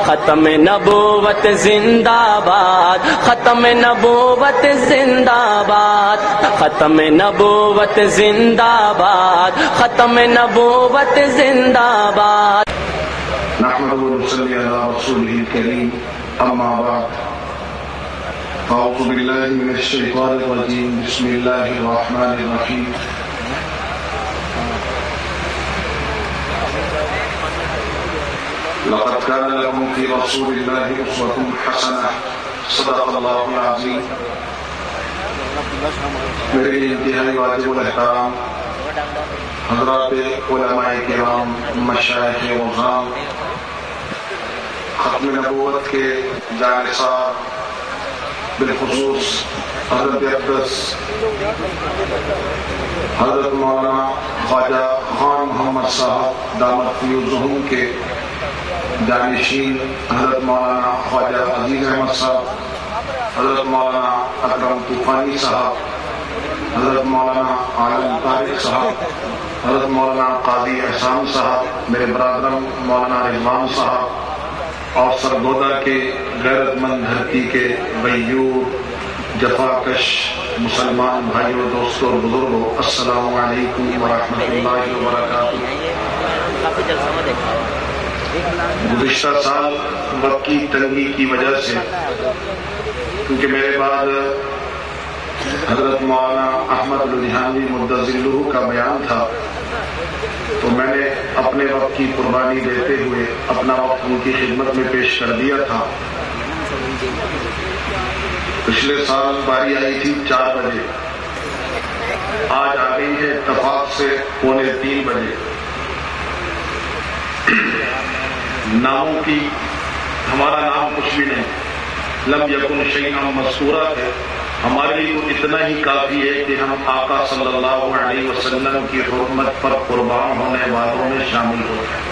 ختم نبوت زندہ باد، ختم نبوت زندہ باد، ختم نبوت زندہ باد، ختم نبوت زندہ باد۔ نحمده ونصلي على رسوله الكريم، أما بعد، أعوذ بالله من الشيطان الرجيم، بسم الله الرحمن الرحيم۔ لقد كان لكم في رسول الله أسوة حسنة، صدق الله العظيم۔ میرے انتہائی واجب الاحترام حضرات علماء کرام، مشائخ وعظام، ختم نبوت کے جانثار، بالخصوص حضرت اقدس حضرت مولانا خواجہ خان محمد صاحب دامت فیوزہم کے جانشین حضرت مولانا خواجہ عزیز احمد صاحب، حضرت مولانا اکرم طوفانی صاحب، حضرت مولانا عالم طارق صاحب، حضرت مولانا قاضی احسان صاحب، میرے برادرم مولانا رضوان صاحب، اور سرگودا کے غیرت مند دھرتی کے غیور جفاکش مسلمان بھائیوں، دوستوں اور بزرگوں، السلام علیکم ورحمۃ اللہ وبرکاتہ۔ گزشتہ سال وقت کی تنگی کی وجہ سے، کیونکہ میرے بعد حضرت مولانا احمد لدھیانوی مدظلہ کا بیان تھا، تو میں نے اپنے وقت کی قربانی دیتے ہوئے اپنا وقت ان کی خدمت میں پیش کر دیا تھا۔ پچھلے سال باری آئی تھی 4 بجے، آج آ گئی ہے اتفاق سے 2:45 بجے۔ ناموں کی ہمارا نام کچھ بھی نہیں، لم یکن شیئا مذکورا ہے، ہمارے لیے تو اتنا ہی کافی ہے کہ ہم آقا صلی اللہ علیہ وسلم کی حرمت پر قربان ہونے والوں میں شامل ہو جائیں۔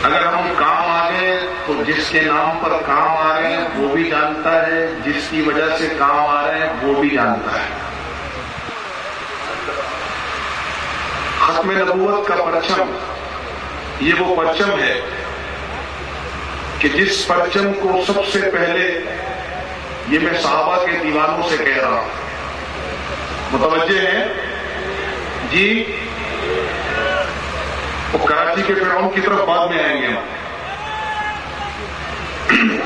اگر ہم کام آ گئے تو جس کے نام پر کام آ رہے ہیں وہ بھی جانتا ہے، جس کی وجہ سے کام آ رہے ہیں وہ بھی جانتا ہے۔ ختم نبوت کا پرچم یہ وہ پرچم ہے کہ جس پرچم کو سب سے پہلے، یہ میں صحابہ کے دیوانوں سے کہہ رہا ہوں، متوجہ ہیں جی؟ وہ کراچی کے فرعون کی طرف بعد میں آئیں گے،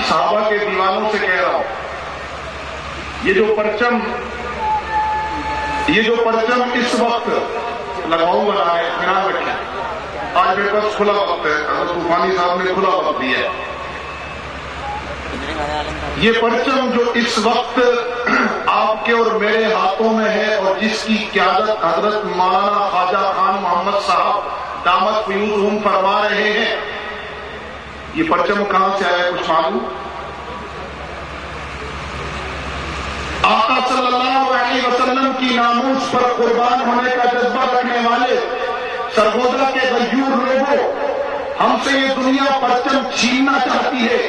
صحابہ کے دیوانوں سے کہہ رہا ہوں، یہ جو پرچم اس وقت لگاؤں گا، اطمینان رکھیں، آج میرے پاس کھلا وقت ہے، حضرت طوفانی صاحب نے کھلا وقت دیا ہے۔ یہ پرچم جو اس وقت آپ کے اور میرے ہاتھوں میں ہے اور جس کی قیادت حضرت مولانا خواجہ خان محمد صاحب دامت فیوزہم فرما رہے ہیں، یہ پرچم کہاں سے آیا کچھ معلوم؟ آقا صلی اللہ علیہ وسلم کی ناموس پر قربان ہونے کا جذبہ رکھنے والے سرگودا کے غیور لوگوں، ہم سے یہ دنیا پرچم چھیننا چاہتی ہے،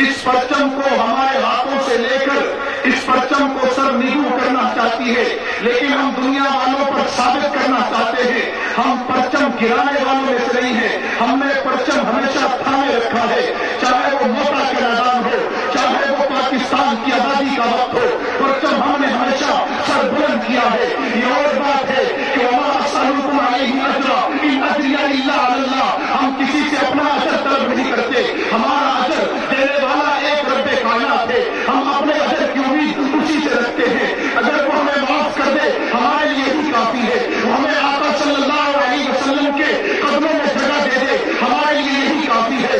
اس پرچم کو ہمارے ہاتھوں سے لے کر اس پرچم کو سر نگو کرنا چاہتی ہے، لیکن ہم دنیا والوں پر ثابت کرنا چاہتے ہیں ہم پرچم گرانے والوں میں سے نہیں ہیں، ہم نے پرچم ہمیشہ تھامے رکھا ہے، چاہے وہ موٹا کا میدان ہو، چاہے وہ پاکستان کی آزادی کا وقت ہو، پرچم ہم نے ہمیشہ سر بلند کیا ہے۔ یہ اور بات ہے کہ وما اسألکم علیہ اجرا ان اجریہ الا علی اللہ، ہم کسی سے اپنا اجر طلب نہیں کرتے، ہمارا اجر دینے والا ایک رب کائنات ہے، ہم اپنے اجر کی امید اسی سے رکھتے ہیں، اگر وہ ہمیں معاف کر دے ہمارے لیے ہی کافی ہے، وہ ہمیں آقا صلی اللہ علیہ وسلم کے قدموں میں جگہ دے دے ہمارے لیے یہی کافی ہے۔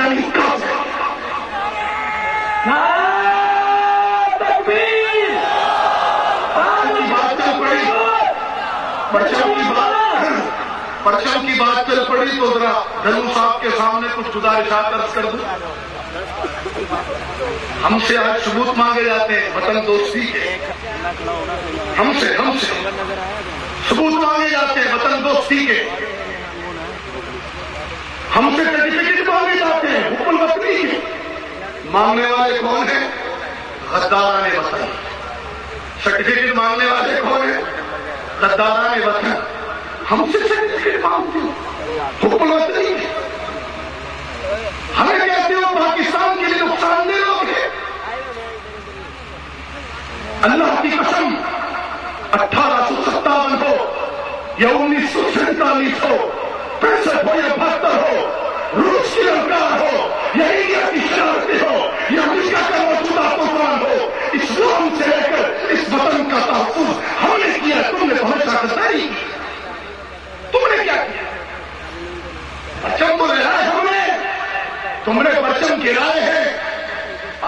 یعنی کافر. پرچم کی بات چل پڑی تو ذرا دھنو صاحب کے سامنے کچھ گزارشات عرض کر دوں. ہم سے آج ثبوت مانگے جاتے ہیں وطن دوستی کے. ہم سے ثبوت مانگے جاتے ہیں وطن دوستی کے. ہم سے سرٹیفکیٹ مانگے جاتے ہیں حب الوطنی کے. مانگنے والے کون ہیں؟ غداران وطن. سرٹیفکیٹ مانگنے والے کون ہیں؟ غداران وطن. ہم سے سرٹیفکیٹ مانگتے ہیں حب الوطنی کے. ہمیں کہتے ہو پاکستان کے لیے نقصان دہ لوگ ہیں. اللہ کی قسم 1857 ہو یا 1947 ہو، 65 ہو یا 72 ہو، روس کی للکار ہو یا انڈیا کی شرارتیں ہو یا امریکہ کا موجودہ طوفان ہو، اسلام سے لے کر اس وطن کا تحفظ ہم نے کیا. تم نے ہمیشہ غداری کی. تم نے کیا کیا؟ پرچم تو لہرائے ہم نے، تم نے پرچم گرائے ہیں.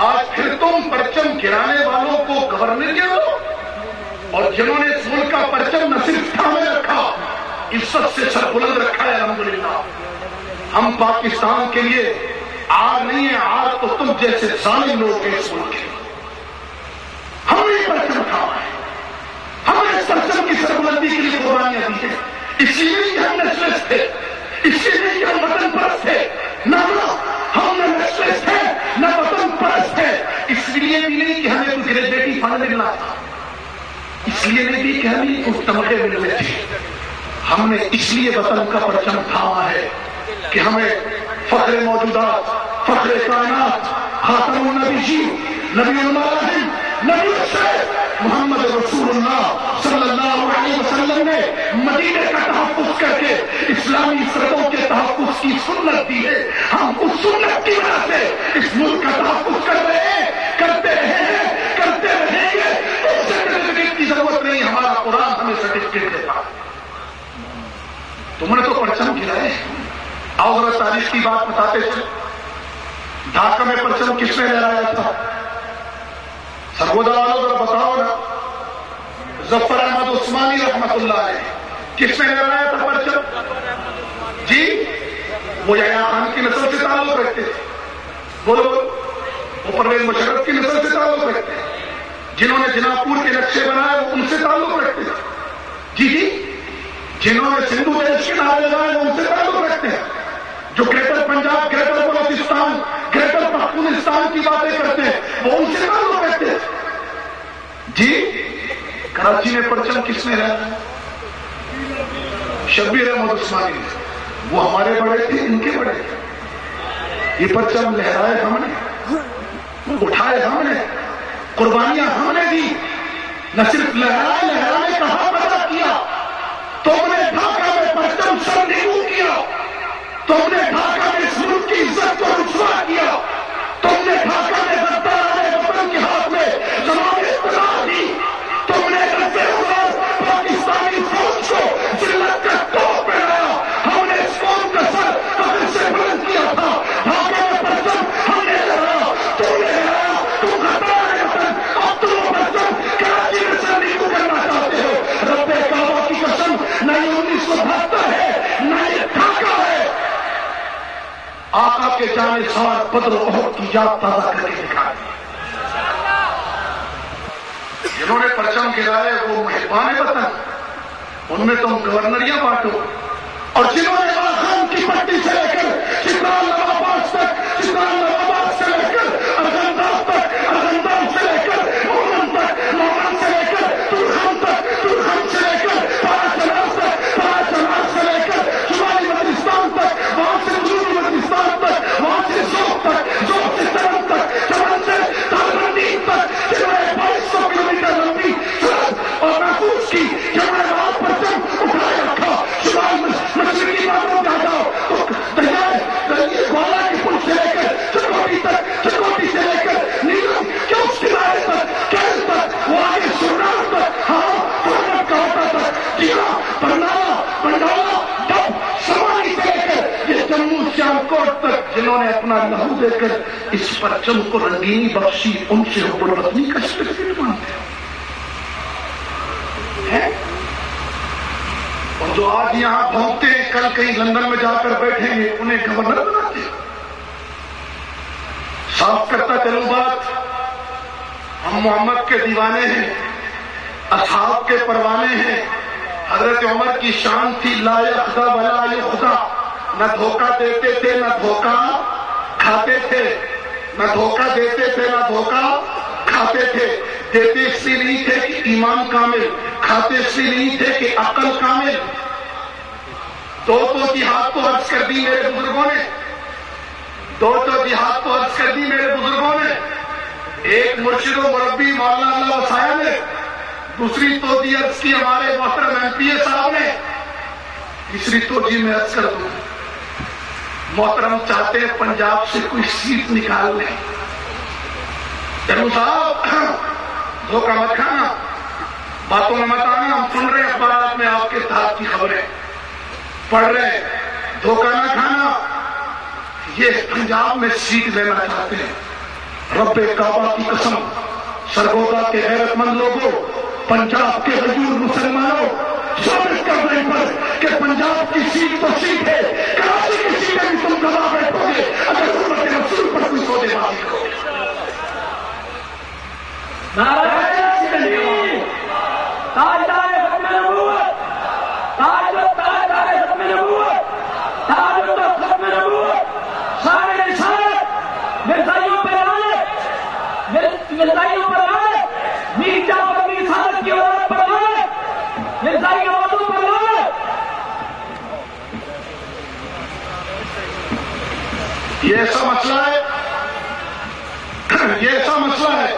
آج پھر تم پرچم گرانے والوں کو گورنر گرو، اور جنہوں نے اس ملک کا پرچم نہ صرف تھامے رکھا، عزت سے سر بلند رکھا ہے الحمدللہ. ہم پاکستان کے لیے آر نہیں ہے، آر تو تم جیسے ظالم لوگ ہیں اس ملک کے. ہم نے پرچم تھاما ہے، ہم نے اس پرچم کی سربلندی کے لیے قربانیاں دی ہیں. اس لیے کہ ہم نیشنلسٹ تھے، اس لیے کہ ہم وطن پرست تھے. نہ ہم نہ نیشنلسٹ تھے نہ وطن پرست تھے. اس لیے بھی نہیں کہ ہمیں کوئی گریجویٹی فنڈ ملنا تھا، اس لیے نہیں بھی کہ ہمیں کچھ تمغے ملنے تھے. ہم نے اس لیے وطن کا پرچم تھاما ہے کہ ہمیں فخر موجودات، فخر کائنات، خاتم النبیین، نبی المراحم، نبی الشیخ محمد رسول اللہ صلی اللہ علیہ وسلم نے مدینے کا تحفظ کر کے اسلامی سرحدوں کے تحفظ کی سنت دی ہے. ہم اس سنت کی وجہ سے اس ملک کا تحفظ کر رہے ہیں، کرتے رہے ہیں، کرتے رہیں گے. اس سرٹیفکیٹ کی ضرورت نہیں، ہمارا قرآن ہمیں سرٹیفکیٹ دیتا. تم نے تو پرچم گرائے. آؤ ذرا تاریخ کی بات بتاتے تھے. ڈھاکہ میں پرچم کس نے لہرایا تھا؟ سرگودا والوں ذرا بتاؤ نا. ظفر احمد عثمانی رحمت اللہ علیہ کس نے لہرایا تھا پرچم؟ جی وہ یحییٰ خان کی نسل سے تعلق رکھتے تھے. بولو وہ پرویز مشرف کی نسل سے تعلق رکھتے ہیں. جنہوں نے جناپور کے نقشے بنائے وہ ان سے تعلق رکھتے تھے. جی جنہوں نے سندھو دیش کے نعرے لگائے وہ ان سے تعلق رکھتے ہیں. جو greater Punjab, greater Balochistan, greater Pakhtunistan کی باتیں کرتے ہیں وہ ان سے تعلق رکھتے ہیں. جی کراچی میں پرچم کس نے لہرایا؟ شبیر احمد عثمانی نے. وہ ہمارے بڑے تھے، ان کے بڑے تھے. یہ پرچم لہرائے ہم نے، اٹھائے ہم نے، قربانیاں ہم نے دی. نہ صرف لہرائے کا حق ادا کیا، تم نے ڈھاکہ میں پرچم سر نیمو کیا. تم نے ڈھاکہ میں اس ملک کی عزت کو رسوا کیا. تم نے ڈھاکہ میں غداران وطن کے ہاتھ میں زمان اقتدار دی. تم نے پاکستانی فوج کو ذلت کا ٹوپ پہنایا. ہم نے اس قوم کا سر فخر سے بلند کیا تھا. ڈھاکہ میں پرچم ہم نے لہرایا، تم نے لہرایا. تم غداران وطن اب تم وہ پرچم کراچی میں سر نیمو کرنا چاہتے ہو. رب کعبہ کی قسم نہ یہ 1972 ہے نہ یہ ڈھاکہ ہے. آقا کے جانے سوار بدر و احد کی یاد تازہ کر کے دکھا دی. جنہوں نے پرچم گرائے وہ محبان وطن، ان میں تم گورنریاں بانٹو. اور جنہوں نے خان کی پٹی سے لے کر چترال نواباد تک، چترال نواباد سے لے کر ارغنداب تک، ارغنداب سے لے کر مومن تک، مومن سے لے کر ترخم تک، ترخم سے لے کر پاراچنار تک، پاراچنار سے لے کر شمالی وزیرستان تک، وہاں سے جنوبی وزیرستان تک، وہاں سے ذوق تک، ذوق سے چمن تک، چمن سے تالبندی تک، جنہوں نے 2200 کلومیٹر لمبی سرحد اور محفوظ کی، جنہوں نے وہاں پرچم اٹھائے رکھا. شمال مشرقی باتوں کا جاؤ تو دریا گوالا کے پل سے لے کر جنہوں نے اپنا لہو دے کر اس پرچم کو رنگینی بخشی، ان سے حب الوطنی کا سرٹیفکیٹ مانگتے ہیں؟ اور جو آج یہاں بھونکتے ہیں کل کہیں لندن میں جا کر بیٹھیں گے، انہیں گورنر بناتے ہیں۔ صاف کرتا چلوں بات، ہم محمد کے دیوانے ہیں، اصحاب کے پروانے ہیں۔ حضرت عمر کی شان تھی لا یخدا ولا یخدا، نہ دھوکہ دیتے تھے نہ دھوکہ کھاتے تھے، نہ دھوکہ دیتے تھے نہ دھوکہ کھاتے تھے۔ دیتے اس لیے نہیں تھے کہ ایمان کامل، کھاتے اس لیے نہیں تھے کہ عقل کامل۔ دو جہاد کو عرض کر دی میرے بزرگوں نے، دو جہاد کو عرض کر دی میرے بزرگوں نے، ایک مرشد و مربی مولانا اللہ وسایا نے، دوسری توجیہ عرض کی ہمارے محترم MP صاحب نے، تیسری توجیہ میں عرض کر دوں، محترم چاہتے ہیں پنجاب سے کوئی سیٹ نکال لیں۔ جنو صاحب دھوکہ مت کھانا، باتوں میں مت آنا، ہم سن رہے ہیں اخبارات میں آپ کے اتحاد کی خبریں پڑھ رہے ہیں، دھوکہ نہ کھانا۔ یہ پنجاب میں سیٹ لینا چاہتے ہیں۔ رب کعبہ کی قسم، سرگودا کے غیرت مند لوگوں، پنجاب کے غیور مسلمانوں، ثابت کر رہے پر کہ پنجاب کی سیٹ تو سیٹ ہے، کراچی کی سیٹ بھی تم دبا بیٹھو گے اگر حکومت رسول پر کوئی سودے بازی کرو گے۔ یہ ایسا مسئلہ ہے، یہ ایسا مسئلہ ہے،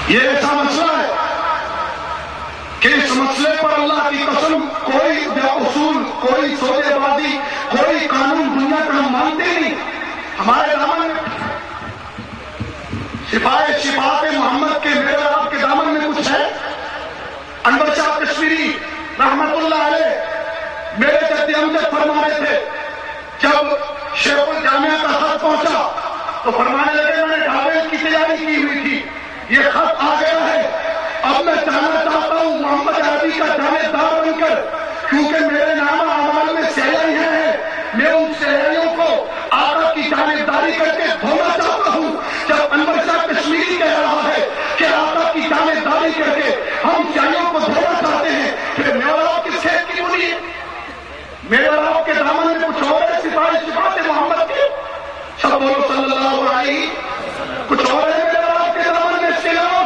یہ ایسا مسئلہ ہے کہ اس مسئلے پر اللہ کی قسم کوئی اصول، کوئی سودے بازی، کوئی قانون دنیا کا ہم مانتے نہیں۔ ہمارے دامن میں شفاعت محمد کے میرے آپ کے دامن میں کچھ ہے؟ انور شاہ کشمیری رحمت اللہ علیہ میرے جد امجد فرما رہے تھے، جب شیخ الجامعہ کا خط پہنچا تو فرمانے لگے میں نے ڈھابے کی تیاری کی ہوئی تھی، یہ خط آ گیا ہے، اب میں جانا چاہتا ہوں محمد عربی کا جانبدار بن کر، کیونکہ میرے نام اعمال میں سیاحیاں ہیں، میں ان سیاحیوں کو آقا کی جانبداری کر کے دھونا چاہتا ہوں۔ جب انور شاہ کشمیری کہہ رہا ہے کہ آقا کی جانبداری کر کے ہم سیاحیوں کو دھونا چاہتے ہیں، پھر میرا آپ کس کھیت کی بولی ہے؟ میرا آپ کے دامن میں کچھ اور ہے سپاہی صفات محمد کے؟ سب بولو صلی اللہ علیہ، کچھ اور ہے میرا آپ کے دامن میں؟ اس کے علاوہ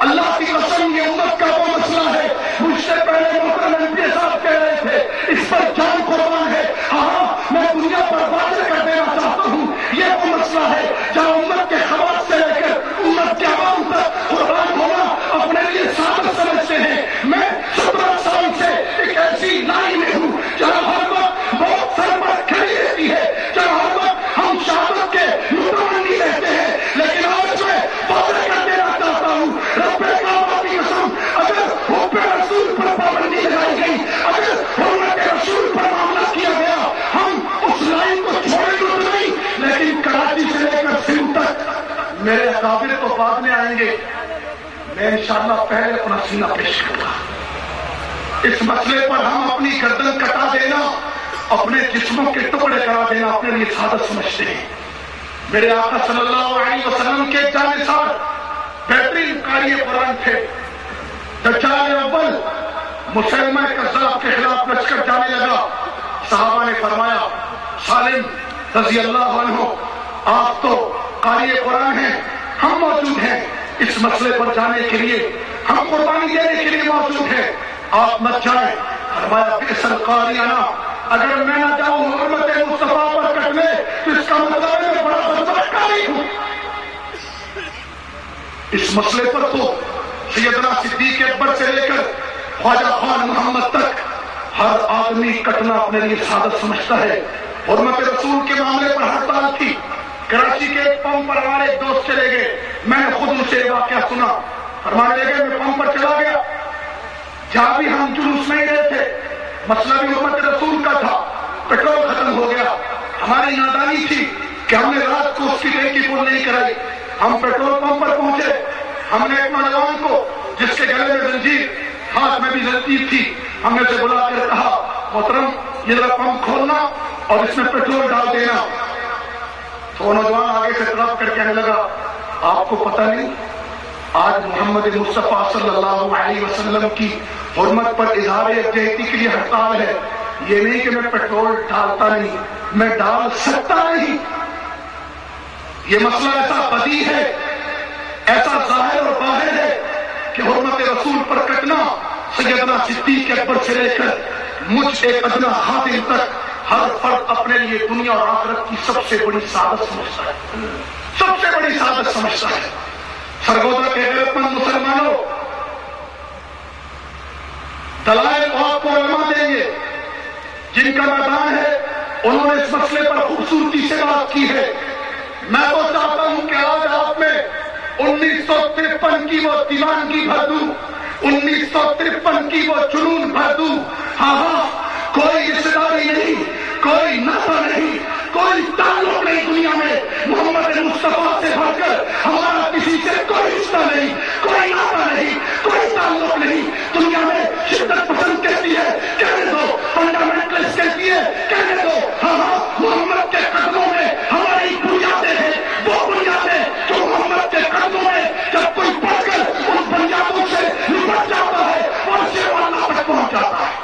اللہ کی قسم یہ امت کا وہ مسئلہ ہے، مجھ سے پہلے محترم MP صاحب کہہ رہے تھے اس پر جان قربان ہے۔ ہاں میں دنیا پر واضح کر دینا چاہتا ہوں، یہ وہ مسئلہ ہے جہاں امت کے خواص سے لے کر امت کے عوام تک قربان ہونا اپنے لیے ثابت سمجھتے ہیں۔ میں 17 سال سے ایک ایسی لائن میں ہوں جہاں ہر وقت بہت سربت کھڑی رہتی ہے، جہاں ہر وقت ہم شہادت کے متمنی رہتے ہیں، لیکن آج میں واضح کر دینا چاہتا ہوں، رب کعبہ کی قسم اگر حب رسول پر پابندی لگائی گئی، اگر حرمت رسول پر معاملہ کیا گیا، ہم اس لائن کو چھوڑیں گے تو نہیں، لیکن کراچی سے لے کر سندھ تک میرے اکابر تو بعد میں آئیں گے، میں انشاءاللہ پہلے اپنا سینہ پیش کروں گا۔ اس مسئلے پر ہم اپنی گردن کٹا دینا، اپنے جسموں کے ٹکڑے کرا دینا اپنے لیے سعادت سمجھتے ہیں۔ میرے آقا صلی اللہ علیہ وسلم کے جانثار بہترین قاری قرآن تھے۔ دجال اول مسلمہ کذاب کے خلاف لچ کر جانے لگا، صحابہ نے فرمایا سالم رضی اللہ عنہ آپ تو قاری قرآن ہیں، ہم موجود ہیں اس مسئلے پر جانے کے لیے، ہم قربانی دینے کے لیے موجود ہیں، آپ مت جائیں۔ فرمایا بئس القاری انا، اگر میں نہ جاؤں حرمت مصطفیٰ پر کٹنے تو اس کا مطلب ہے میں بڑا بدبخت قاری ہوں۔ اس مسئلے پر تو سیدنا صدیق اکبر سے لے کر خواجہ خان محمد تک ہر آدمی کٹنا اپنے لیے سعادت سمجھتا ہے، حرمت رسول کے معاملے پر ہڑتال تھی، کراچی کے ایک پمپ پر ہمارے ایک دوست چلے گئے، میں نے خود ان سے یہ واقعہ سنا، فرمانے لگے میں پمپ پر چلا گیا، جہاں بھی ہم جلوس میں گئے تھے مسئلہ بھی حرمت رسول کا تھا، پیٹرول ختم ہو گیا، ہماری نادانی تھی کہ ہم نے رات کو اس کی ٹینکی فل نہیں کرائی، ہم پیٹرول پمپ پر پہنچے، ہم نے ایک نوجوان کو جس کے گلے میں زنجیر ہاتھ میں بھی زنجیر تھی، ہم نے اسے بلا کر کہا محترم یہ ذرا پمپ کھولنا اور اس میں پیٹرول ڈال دینا، تو وہ نوجوان آگے سے طرف کر کہنے لگا آپ کو پتہ نہیں آج محمد مصطفیٰ صلی اللہ علیہ وسلم کی حرمت پر اظہار یکجہتی کے لیے ہڑتال ہے، یہ نہیں کہ میں پیٹرول ڈالتا نہیں، میں ڈال سکتا نہیں، یہ مسئلہ ایسا بدی ہے، ایسا ظاہر اور باہر ہے کہ حرمت رسول پر کٹنا سیدنا صدیق اکبر سے لے کر مجھ ایک ادنا خادم تک ہر فرد اپنے لیے دنیا اور آخرت کی سب سے بڑی سعادت سمجھتا ہے، سب سے بڑی سعادت سمجھتا ہے۔ سرگودا کے غیرت مند مسلمانوں، دلائل آپ کو علماء دیں گے جن کا میدان ہے، انہوں نے اس مسئلے پر خوبصورتی سے بات کی ہے، میں تو چاہتا ہوں کہ آج آپ میں 1953 کی وہ دیوانگی بھر دوں، 1953 کی وہ جنون بھر دوں، ہاں کوئی رشتہ داری نہیں، کوئی نسل نہیں، کوئی تعلق نہیں دنیا میں محمد مصطفیٰ سے بڑھ کر ہمارا کسی سے کوئی رشتہ نہیں، کوئی ناطہ نہیں، کوئی تعلق نہیں، دنیا میں شدت پسند کہتی ہے کہنے دو، فنڈامنٹلسٹ کہتی ہے کہنے دو، ہاں محمد کے قدموں میں ہماری بنیادیں ہیں، وہ بنیادیں جو محمد کے قدموں میں جب کوئی پڑھ کر ان بنیادوں سے نپٹ جاتا ہے اور سے اللہ تک پہنچ جاتا ہے۔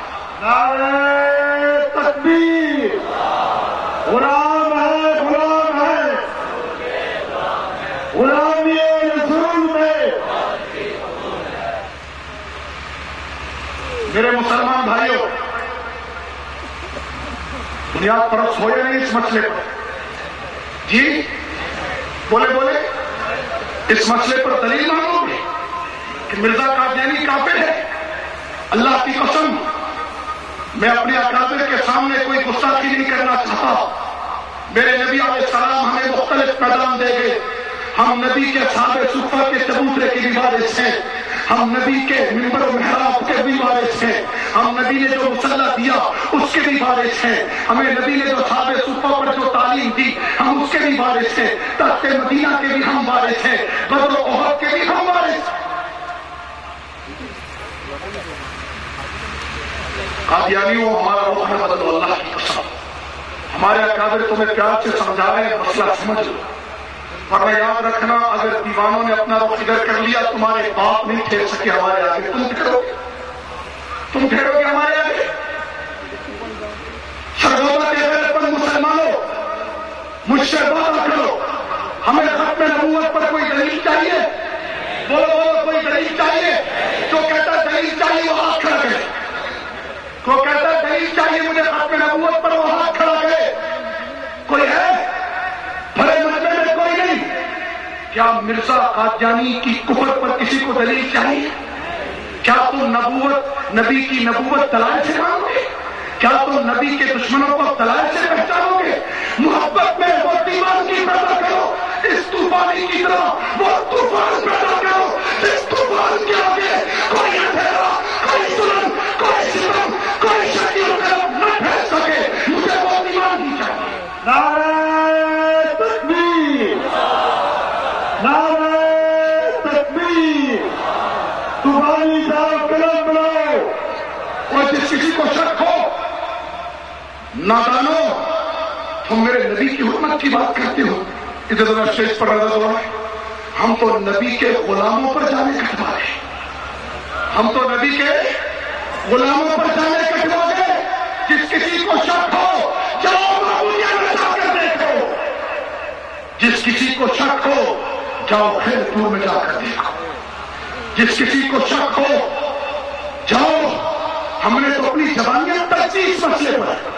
نعرہ تکبیر، غلام ہے، غلام ہے، غلامی رسول میں۔ میرے مسلمان بھائیوں، بنیاد پرست ہو یا نہیں اس مسئلے پر؟ جی بولے بولے، اس مسئلے پر دلیل مانگو گے کہ مرزا قادیانی کافر ہے؟ اللہ کی قسم میں اپنے اکابر کے سامنے کوئی گستاخی نہیں کرنا چاہتا، میرے نبی علیہ السلام ہمیں مختلف پیغام دے گئے، ہم نبی کے صحابہ صفہ کے چبوترے کے بھی وارث ہیں، ہم نبی کے منبر و محراب کے بھی وارث ہیں، ہم نبی نے جو مصلح دیا اس کے بھی وارث ہیں، ہمیں نبی نے جو صحابہ صفہ پر جو تعلیم دی ہم اس کے بھی وارث ہیں، تخت مدینہ کے بھی ہم وارث ہیں، بدر و احد کے بھی ہم وارث ہیں۔ قادیانیوں ہمارا رخ نہ بدلو، اللہ کی قسم، ہمارے اکابر تمہیں پیار سے سمجھا رہے ہیں، مسئلہ سمجھ لو، ورنہ یاد رکھنا اگر دیوانوں نے اپنا رخ ادھر کر لیا تمہارے باپ نہیں ٹھہر سکے ہمارے آگے، تم ٹھہرو گے ہمارے آگے۔ سرگودا کے غیرت مند مسلمانوں، مجھ سے وعدہ کرو، ہمیں ختم نبوت پر کوئی دلیل چاہیے؟ بولو بولو، کوئی دلیل چاہیے؟ جو کہتا ہے دلیل چاہیے وہ ہاتھ کھڑا کرے، کو کہتا ہے دلیل چاہیے مجھے ختم نبوت پر وہ ہاتھ کھڑا کرے، کوئی ہے؟ بھرے مجمع میں کوئی نہیں۔ کیا مرزا قادیانی کی کفر پر کسی کو دلیل چاہیے؟ کیا تم نبوت، نبی کی نبوت دلائل سے مانو گے؟ کیا تم نبی کے دشمنوں کو دلائل سے پہچانو گے؟ محبت میں وہ دیوانگی پیدا کرو، اس طوفانی کی طرح وہ طوفان پیدا کرو جس طوفان کے آگے کوئی اندھیرا، کوئی ظلم، کوئی ستم، کوئی شکل و قلم نہ پھیل سکے، مجھے وہ دیوانگی چاہیے۔ نعرہ تکبیر، نعرہ تکبیر، طوفانی صاحب قلم بناؤ، اور جس کسی کو شک ہو، نادانو تم میرے نبی کی حرمت کی بات کرتے ہو، ادھر ذرا اسٹیج پر نظر ہوا ہے، ہم تو نبی کے غلاموں پر جانے کٹوا گئے، ہم تو نبی کے غلاموں پر جانے کٹوا گئے۔ جس کسی کو شک ہو جاؤ معمولیہ میں جا کر دیکھو، جس کسی کو شک ہو جاؤ خیر پور میں جا کر دیکھو، جس کسی کو شک ہو جاؤ، ہم نے تو اپنی زبانیت ترجیح اس مسئلے پر۔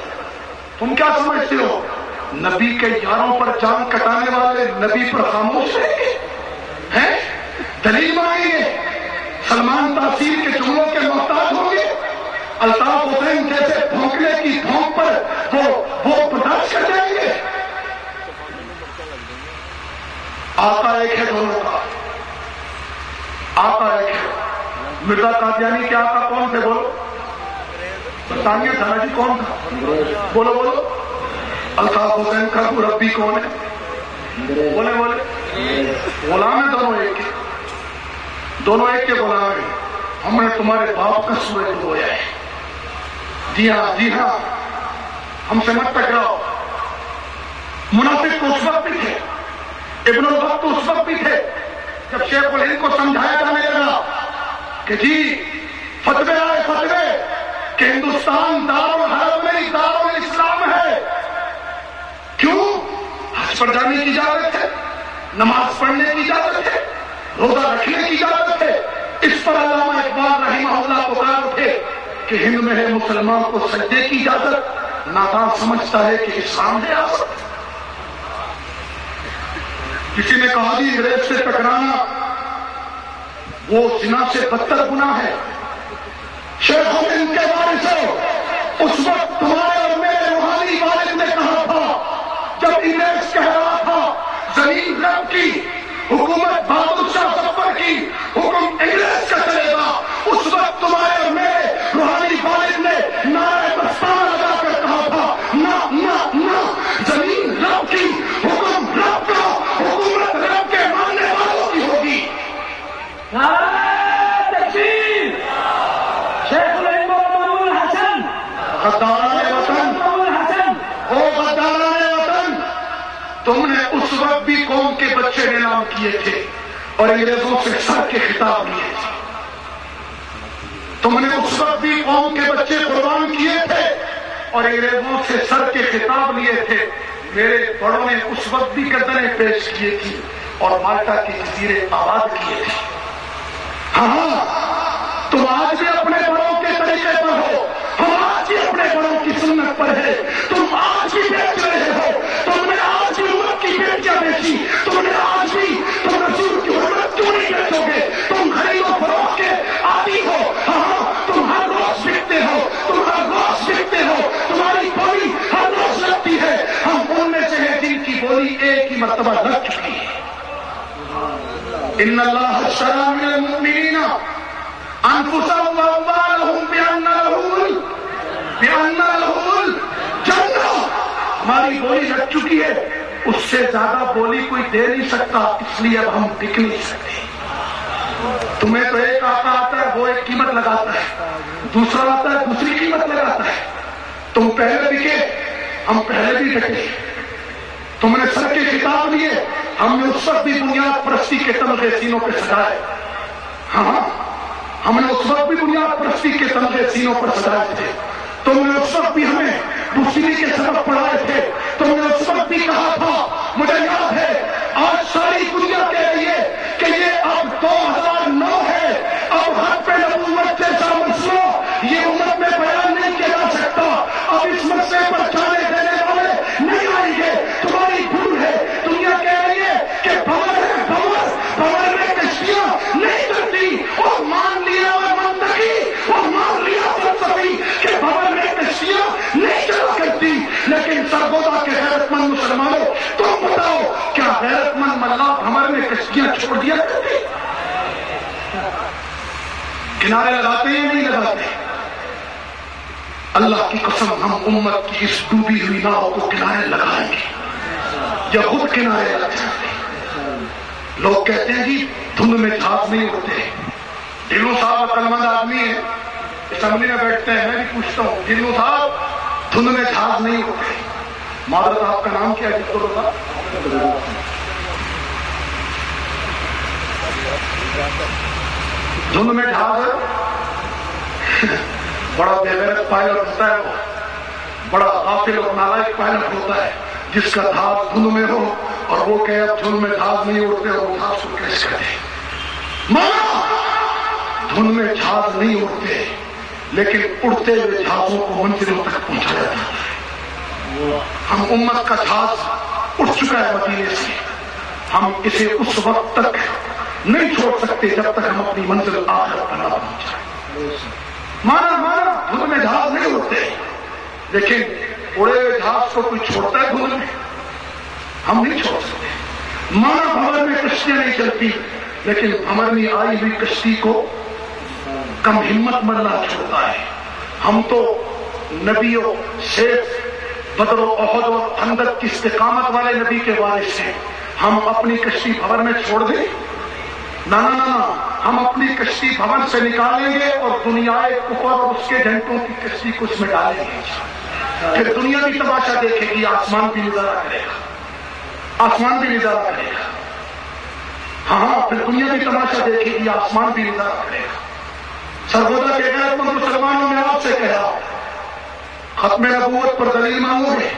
تم کیا سمجھتے ہو نبی کے یاروں پر جان کٹانے والے نبی پر خاموش ہیں؟ دلیل مانگیں گے؟ سلمان تاثیر کے جملوں کے محتاج ہوں گے؟ الطاف حسین جیسے بھونکنے کی بھونک پر وہ برداشت کر جائیں گے؟ آقا ایک ہے دونوں کا، آقا ایک ہے۔ مرزا قادیانی کے آقا کون تھے بولو؟ برطانیہ تھا جی، کون تھا؟ بولو بولو۔ الطاف حسین کا مربی کون ہے؟ بولے بولے۔ غلام ہیں دونوں ایک کے، دونوں ایک کے غلام ہیں۔ ہم نے تمہارے باپ کا سورج ڈبویا ہے۔ جی ہاں جی ہاں، ہم سے مت ٹکراؤ۔ منافق تو اس وقت بھی تھے، ابن الوقت تو اس وقت بھی تھے جب شیخ الہند کو سمجھایا جانے لگا کہ جی فتوے آئے فتوے کہ ہندوستان دارالحرب نہیں دارالاسلام ہے۔ کیوں؟ حج پر جانے کی اجازت ہے، نماز پڑھنے کی اجازت ہے، روزہ رکھنے کی اجازت ہے۔ اس پر علامہ اقبال رحمہ اللہ پکار اٹھے کہ ہند میں ہے مسلمان کو سجدے کی اجازت، نادان سمجھتا ہے کہ اسلام ہے آزاد۔ کسی نے کہا جی انگریز سے ٹکرانا وہ زنا سے بدتر گناہ ہے۔ شیخ الہند کے وارث ہو، اس وقت تمہارے اور میرے روحانی والد نے کہا تھا جب انگریز کہہ رہا تھا زمین رب کی، حکومت بہادر شاہ ظفر کی، حکم انگریز کا چلے گا، اس وقت تمہارے اور میرے روحانی والد نے نعرہ دستان لگا کر کہا تھا نہ نہ نہ، زمین رب کی، حکم رب کا، حکومت رب کے ماننے والوں کی ہوگی۔ نعرہ تکبیر! شیخ الہند محمد الحسن، غداران وطن، او غداران وطن، تم نے اس وقت بھی قوم کے بچے نیلام کیے تھے اور انگریزوں سے سر کے خطاب لیے تھے۔ تم نے اس وقت بھی قوم کے بچے قربان کیے تھے اور انگریزوں سے سر کے خطاب لیے تھے۔ میرے بڑوں نے اس وقت بھی گردنیں پیش کی تھی اور مالٹا کے جزیرے آباد کیے تھے۔ ہاں، تم آج بھی اپنے بڑوں کے طریقے پر ہو، ہم آج بھی اپنے بڑوں کی سنت پر ہے۔ تم آج بھی بیچ رہے ہو، تم نے آج بھی امت کی بیٹیاں بیچی، تم نے آج بھی، تم رسول کی حرمت کیوں نہیں بیچو گے؟ تم خرید و فروخت کے عادی ہو۔ ہاں، تم ہر روز بکتے ہو، تم ہر روز بکتے ہو، تمہاری بولی ہر روز لگتی ہے۔ ہم ان میں سے ہیں جن کی بولی ایک ہی مرتبہ لگ چکی ہے۔ ان اللہ اشتری من المؤمنین انفسهم واموالهم بان لهم الجنہ۔ ہماری بولی لگ چکی ہے، اس سے زیادہ بولی کوئی دے نہیں سکتا، اس لیے اب ہم بک نہیں سکتے۔ تمہیں تو ایک آقا آتا ہے، وہ ایک قیمت لگاتا ہے، دوسرا آتا ہے دوسری قیمت لگاتا ہے۔ تم پہلے بکے، ہم پہلے بھی بکے۔ تم نے سر کے خطاب لیے، ہم نے اس وقت بھی بنیاد پرستی کے تمغے سینوں پہ سجائے۔ ہاں، ہم نے اس وقت بھی بنیاد پرستی کے تمغے سینوں پر سجائے تھے۔ تم نے اس وقت بھی ہمیں موسیقی کے سبق پڑھائے تھے۔ تم نے اس وقت بھی کہا تھا، مجھے یاد ہے، آج ساری دنیا کہہ رہی ہے کہ یہ اب 2009 ہے، اب حق پہ نبوت جیسا مسئلہ یہ امت میں بیان نہیں کیا جا سکتا، اب اس مسئلے پر جانے دینے والے نہیں آئیں گے۔ تمہاری بھول ہے، دنیا کہہ رہی ہے کہ بمر ہے، بمر میں کشتیاں نہیں کرتی، اور مان لیا اور منطقی اور مان لیا فلسفی کہ بمر میں کشتیاں نہیں چلا کرتی۔ لیکن سرگودا کے غیرت مند مسلمانوں، تم بتاؤ کیا غیرت مند ملا بھمر میں کشتیاں چھوڑ دیا کرتی؟ کنارے لگاتے ہیں نہیں لگاتے؟ اللہ کی قسم ہم امت کی اس ڈوبی ہوئی ناؤ کو کنارے لگائیں گے یا خود کنارے لگ جائیں گے۔ لوگ کہتے ہیں جی دھند میں جہاز نہیں اڑتے۔ ڈھلو صاحب عقل مند آدمی ہے، اسمبلی میں بیٹھتے ہیں، میں بھی پوچھتا ہوں ڈھلو صاحب دھند میں جہاز نہیں اڑتے۔ معذرت آپ کا نام کیا ہے؟ جس کو روزہ دھند میں جہاز بڑا بے غیرت پائلٹ ہوتا ہے، وہ بڑا غافل اور نالائق پائلٹ ہوتا ہے جس کا جہاز دھند میں ہو اور وہ کہ اب دھند میں جہاز نہیں اڑتے اور وہ جہاز کو کیش کرے۔ مانا دھند میں جہاز نہیں اڑتے، لیکن اڑتے ہوئے جہازوں کو منزلوں تک پہنچایا جاتا ہے۔ ہم امت کا جہاز اٹھ چکا ہے مدینے سے، ہم اسے اس وقت تک نہیں چھوڑ سکتے جب تک ہم اپنی منزل آخر پر نہ پہنچ جائیں۔ مانا دھند میں جہاز نہیں اڑتے، لیکن اڑے ہوئے جہاز کو کوئی چھوڑتا ہے دھند میں؟ ہم نہیں چھوڑ سکتے۔ مانا بھور میں کشتیاں نہیں چلتی، لیکن ہماری آئی ہوئی کشتی کو کم ہمت مرنا چھوڑتا ہے۔ ہم تو نبیوں سے بدر و احد اور خندق کی استقامت والے نبی کے وارث ہیں، ہم اپنی کشتی بھور میں چھوڑ دیں؟ نہ نہ نہ، ہم اپنی کشتی بھون سے نکالیں گے اور دنیا کفر اور اس کے جھنڈوں کی کشتی کو اس میں ڈالیں گے، پھر دنیا بھی تماشا دیکھے گی، آسمان بھی نظارہ کرے گا، آسمان بھی نظارہ کرے گا، ہاں پھر دنیا بھی تماشا دیکھے گی، آسمان بھی نظارہ کرے گا۔ سرگودا کے غیر مند مسلمانوں میں آپ سے کہہ رہا ہوں، ختم نبوت پر دلیل مانگو گے؟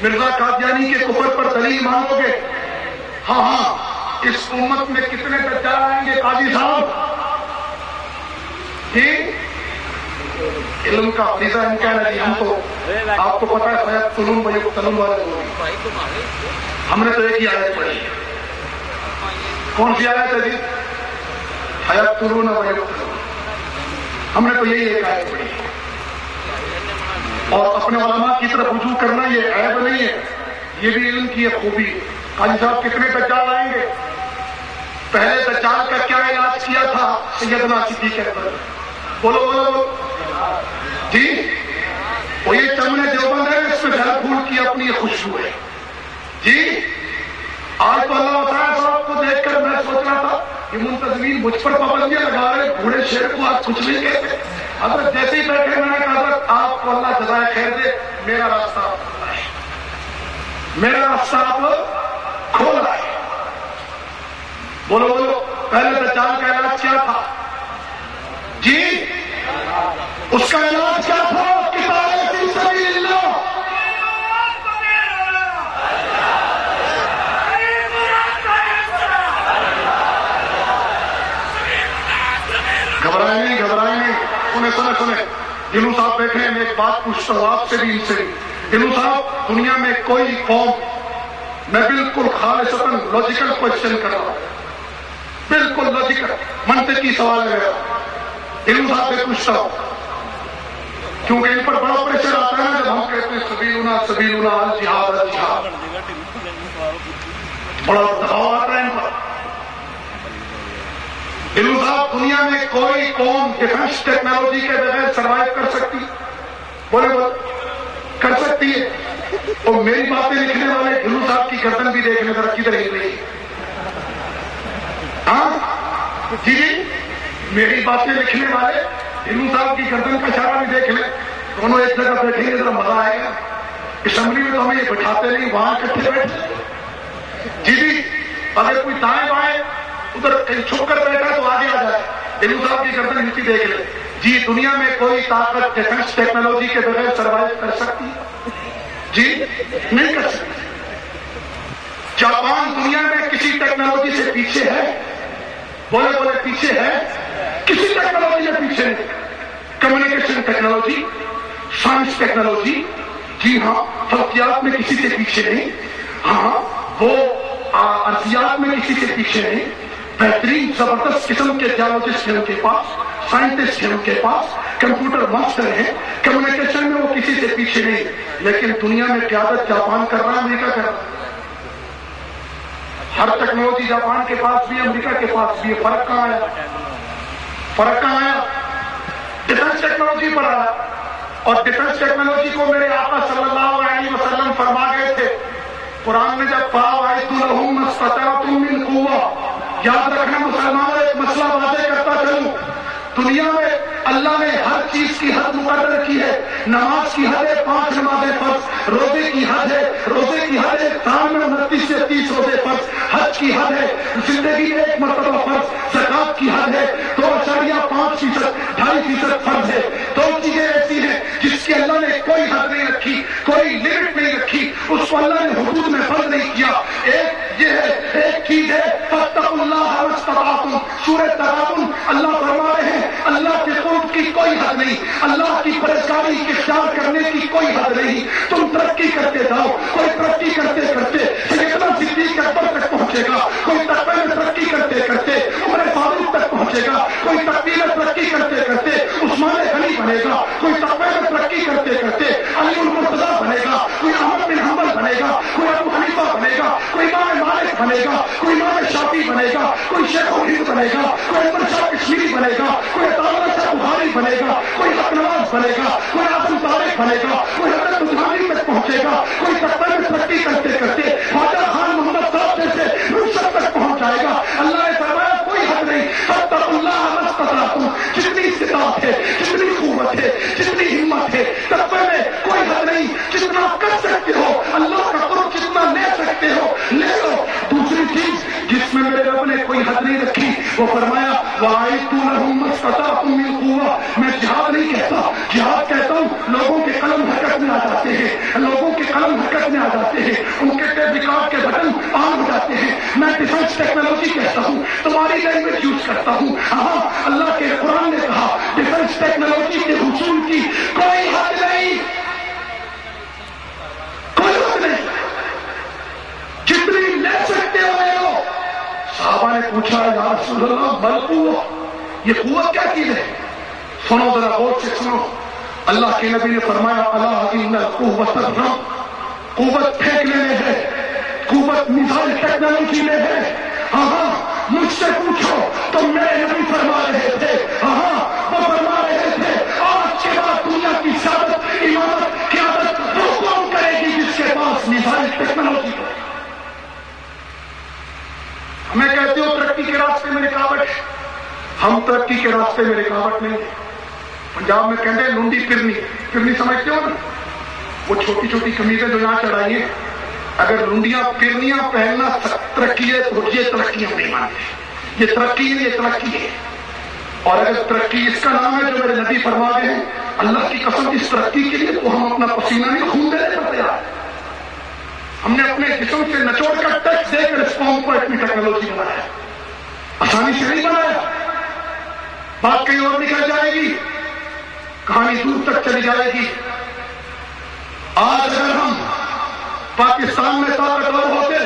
مرزا قادیانی کے کفر پر دلیل مانگو گے؟ ہاں اس امت میں کتنے دجال آئیں گے قاضی صاحب؟ جی علم کا فریضہ ہم کہنا جی، ہم تو آپ کو پتا ہے فیض تلوم و یقتلون والے لوگ، ہم نے تو ایک ہی آیت پڑھی ہے۔ کون سی آیت ہے جی؟ فیض تلون و یقتلون، ہم نے تو یہی ایک آیت پڑھی ہے۔ اور اپنے علماء کی طرف رجوع کرنا یہ عیب نہیں ہے، یہ بھی علم کی ایک خوبی ہے۔ قاضی صاحب کتنے دجال آئیں گے؟ پہلے دجال کا کیا علاج کیا تھا سیدنا صدیق اکبر؟ بولو بولو بولو جی، وہ یہ چمنے دیوبند ہے، اس میں جھل پھول کی اپنی خوشبو ہے جی۔ آج تو اللہ تعالیٰ صاحب کو دیکھ کر میں سوچ رہا تھا کہ منتظمین مجھ پر پابندیاں لگا رہے، بوڑھے شیر کو آج کچھ نہیں کہتے۔ حضرت جیسے ہی بیٹھے میں نے کہا حضرت آپ کو اللہ جزائے خیر دے، میرا راستہ آپ کھولا ہے، میرا راستہ آپ کھولا ہے۔ بولو بولو، پہلے دجال کا علاج کیا تھا جی؟ اس کا علاج کیا تھا؟ کتاب فی سبیل اللہ۔ گھبرائیں نہیں، گھبرائیں نہیں، سنیں دلو صاحب بیٹھے ہیں، میں ایک بات پوچھتا ہوں آپ سے بھی، ان سے بھی۔ دلو صاحب، دنیا میں کوئی قوم، میں بالکل خالصتاً لاجیکل کوشچن کر رہا ہوں، بالکل لاجیکل منطقی سوال ہے میرا، دلو صاحب سے پوچھتا ہوں، کیونکہ ان پر بڑا پریشر آتا ہے نا جب ہم کہتے ہیں سبیلنا سبیلنا الجہاد الجہاد، بڑا دباؤ آتا ہے ان پر۔ دلو صاحب، دنیا میں کوئی قوم ڈیفنس ٹیکنالوجی کے بغیر سروائیو کر سکتی؟ بولے کر سکتی ہے؟ اور میری باتیں لکھنے والے دلو صاحب کی گردن بھی دیکھنے ذرا کدھر ہل رہی ہے؟ ہاں جی جی، میری باتیں لکھنے والے دلو صاحب کی گردن کا اشارہ بھی دیکھ لیں، دونوں ایک جگہ بیٹھیں گے، ذرا مزہ آئے گا۔ اسمبلی میں تو ہمیں یہ بٹھاتے نہیں، وہاں کٹھے بیٹھے جی جی، اگر کوئی دائیں بائیں ادھر کہیں چھپ کر بیٹھا تو آگے آ جائے، دلو صاحب کی گردن ہلتی دیکھ لیں جی۔ دنیا میں کوئی طاقت ڈیفنس ٹیکنالوجی کے بغیر سروائیو کر سکتی جی؟ نہیں کر سکتی۔ جاپان دنیا میں کسی ٹیکنالوجی سے پیچھے ہے؟ بولے بولے پیچھے ہے؟ کسی ٹیکنالوجی سے پیچھے نہیں۔ کمیونیکیشن ٹیکنالوجی، سائنس ٹیکنالوجی، جی ہاں، فلکیات میں کسی سے پیچھے نہیں، ہاں وہ ارضیات میں کسی سے پیچھے نہیں، بہترین زبردست قسم کے جیولوجسٹ ہیں ان کے پاس، سائنٹسٹ ہیں ان کے پاس، کمپیوٹر ماسٹر ہیں، کمیونیکیشن میں وہ کسی سے پیچھے نہیں، لیکن دنیا میں قیادت جاپان کر رہا ہے، امریکہ کر رہا ہے۔ ہر ٹیکنالوجی جاپان کے پاس بھی، امریکہ کے پاس بھی ہے۔ فرق کہاں آیا؟ فرق کہاں آیا؟ ڈیفنس ٹیکنالوجی پر آیا، اور ڈیفنس ٹیکنالوجی کو میرے آقا صلی اللہ علیہ وسلم فرما گئے تھے قرآن میں جب فَأَوْعِدُوا لَهُم مَّا اسْتَطَعْتُم مِّن قُوَّةٍ۔ یاد رکھنا مسلمانوں، ایک مسئلہ واضح کرتا چلوں، دنیا میں اللہ نے ہر چیز کی حد مقرر کی ہے۔ نماز کی حد ہے 5 نمازیں فرض، روزے کی حد ہے، روزے کی حد ہے سال میں 29 سے 30 روزے فرض، حج کی حد ہے زندگی میں 1 مرتبہ فرض، زکات کی حد ہے 2.5%، 2.5% فرض ہے۔ 2 چیزیں ایسی ہیں جس کی اللہ نے کوئی حد نہیں رکھی، کوئی لمٹ نہیں رکھی، اس کو اللہ نے حدود میں فرض نہیں کیا۔ ایک یہ ہے، ایک چیز ہے فَاتَّقُوا اللَّهَ مَا اسْتَطَعْتُمْ، سورہ تغابن اللہ فرما رہے ہیں اللہ کے قرب کی کوئی حد نہیں، اللہ کی پرہیزگاری اختیار کرنے کی کوئی حد نہیں۔ تم ترقی کرتے جاؤ، کوئی ترقی کرتے کرتے سیدنا صدیق اکبر تک پہنچے گا، کوئی تقوی میں ترقی کرتے کرتے عمر فاروق تک پہنچے پہنچے گا، کوئی تقوی میں ترقی کرتے کرتے عثمان غنی بنے گا، کوئی تقوی میں ترقی کرتے کرتے علی المرتضیٰ بنے گا، کوئی احمد بن حنبل بنے گا، کوئی ابو حنیفہ بنے گا، کوئی امام مالک بنے گا، کوئی امام شافعی بنے گا، کوئی شیخ الہند بنے گا، کوئی احمد شاہ کشمیری بنے گا، کوئی عطاءاللہ شاہ بخاری بنے گا، کوئی اقنواس بنے گا، کوئی اعظم طارق بنے گا، کوئی حضرت عثمانی تک پہنچے گا، کوئی تقوی میں ترقی کرتے کرتے خواجہ خان محمد صاحب جیسے نصرت تک پہنچ جائے گا۔ اللہ نے فرمایا کوئی حد نہیں، فاتقوا اللہ ما استطعتم، جتنی استطاعت ہے، جتنی قوت ہے، جتنی ہمت ہے، تقوی میں کوئی حد نہیں، جتنا کر سکتے ہو اللہ کا قرب جتنا لے سکتے ہو لے لو۔ دوسری چیز جس میں میرے رب نے کوئی حد نہیں رکھی، وہ فرمایا وَأَعِدُّوا لَهُم مَّا اسْتَطَعْتُم مِّن قُوَّةٍ، میں جہاد نہیں کہتا، جہاد کہتا ہوں لوگوں کے قلم حرکت میں آ جاتے ہیں، لوگوں کے قلم حرکت میں آ جاتے ہیں، ان کے ریکارڈ کے بٹن آن ہو جاتے ہیں۔ میں ڈیفنس ٹیکنالوجی کہتا ہوں، تمہاری لینگویج یوز کرتا ہوں۔ ہاں اللہ کے قرآن نے کہا ڈیفنس ٹیکنالوجی کے حصول کی کوئی حد نہیں، کوئی حد نہیں، جتنی لے سکتے ہو لے لو۔ صحابہ نے پوچھا یا رسول اللہ بل قوت، یہ قوت کیا چیز ہے؟ سنو ذرا غور سے سنو، اللہ کے نبی نے فرمایا الا ان القوت الرم، قوت پھینکنے میں ہے، قوت میزائل ٹیکنالوجی میں ہے۔ ہاں مجھ سے پوچھو تو میرے نبی فرما رہے تھے، ہاں وہ فرما رہے تھے آج کے بعد دنیا کی سیادت، امامت، قیادت وہ کون کرے گی جس کے پاس میزائل ٹیکنالوجی ہے؟ ہمیں کہتے ہو ترقی کے راستے میں رکاوٹ، ہم ترقی کے راستے میں رکاوٹ نہیں۔ پنجاب میں کہتے ہیں لنڈی پھرنی، پھرنی سمجھتے ہو نا، وہ چھوٹی چھوٹی قمیضیں جو یہاں چڑھائی ہیں، اگر لنڈیاں پھرنیاں پہننا ترقی ہے تو یہ ترقی ہم نہیں مانتے، یہ ترقی ہے، یہ ترقی ہے۔ اور اگر ترقی اس کا نام ہے جو میرے نبی فرما گئے ہیں، اللہ کی قسم اس ترقی کے لیے تو ہم اپنا پسینہ نہیں خون دینے پر تیار ہیں۔ ہم نے اپنے جسم سے نچوڑ کر ٹچ دے کر اس قوم کو اتنی ٹیکنالوجی بنایا، آسانی سے نہیں بنایا۔ بات کہیں اور نکل جائے گی، کہانی دور تک چلی جائے گی۔ آج اگر ہم پاکستان میں طاقتور ہوتے،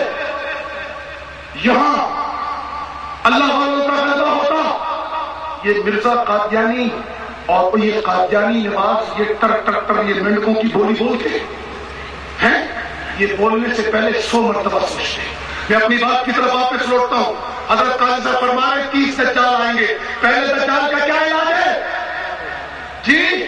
یہاں اللہ والوں کا غلبہ ہوتا، یہ مرزا قادیانی اور یہ قادیانی نواز یہ ٹر ٹر ٹر یہ منڈکوں کی بولی بولتے ہیں، یہ بولنے سے پہلے 100 مرتبہ سوچتے ہیں۔ میں اپنی بات کی طرف واپس لوٹتا ہوں۔ حضرت قاضی صاحب فرما رہے 30 دجال آئیں گے، پہلے دجال کا کیا علاج ہے؟ جی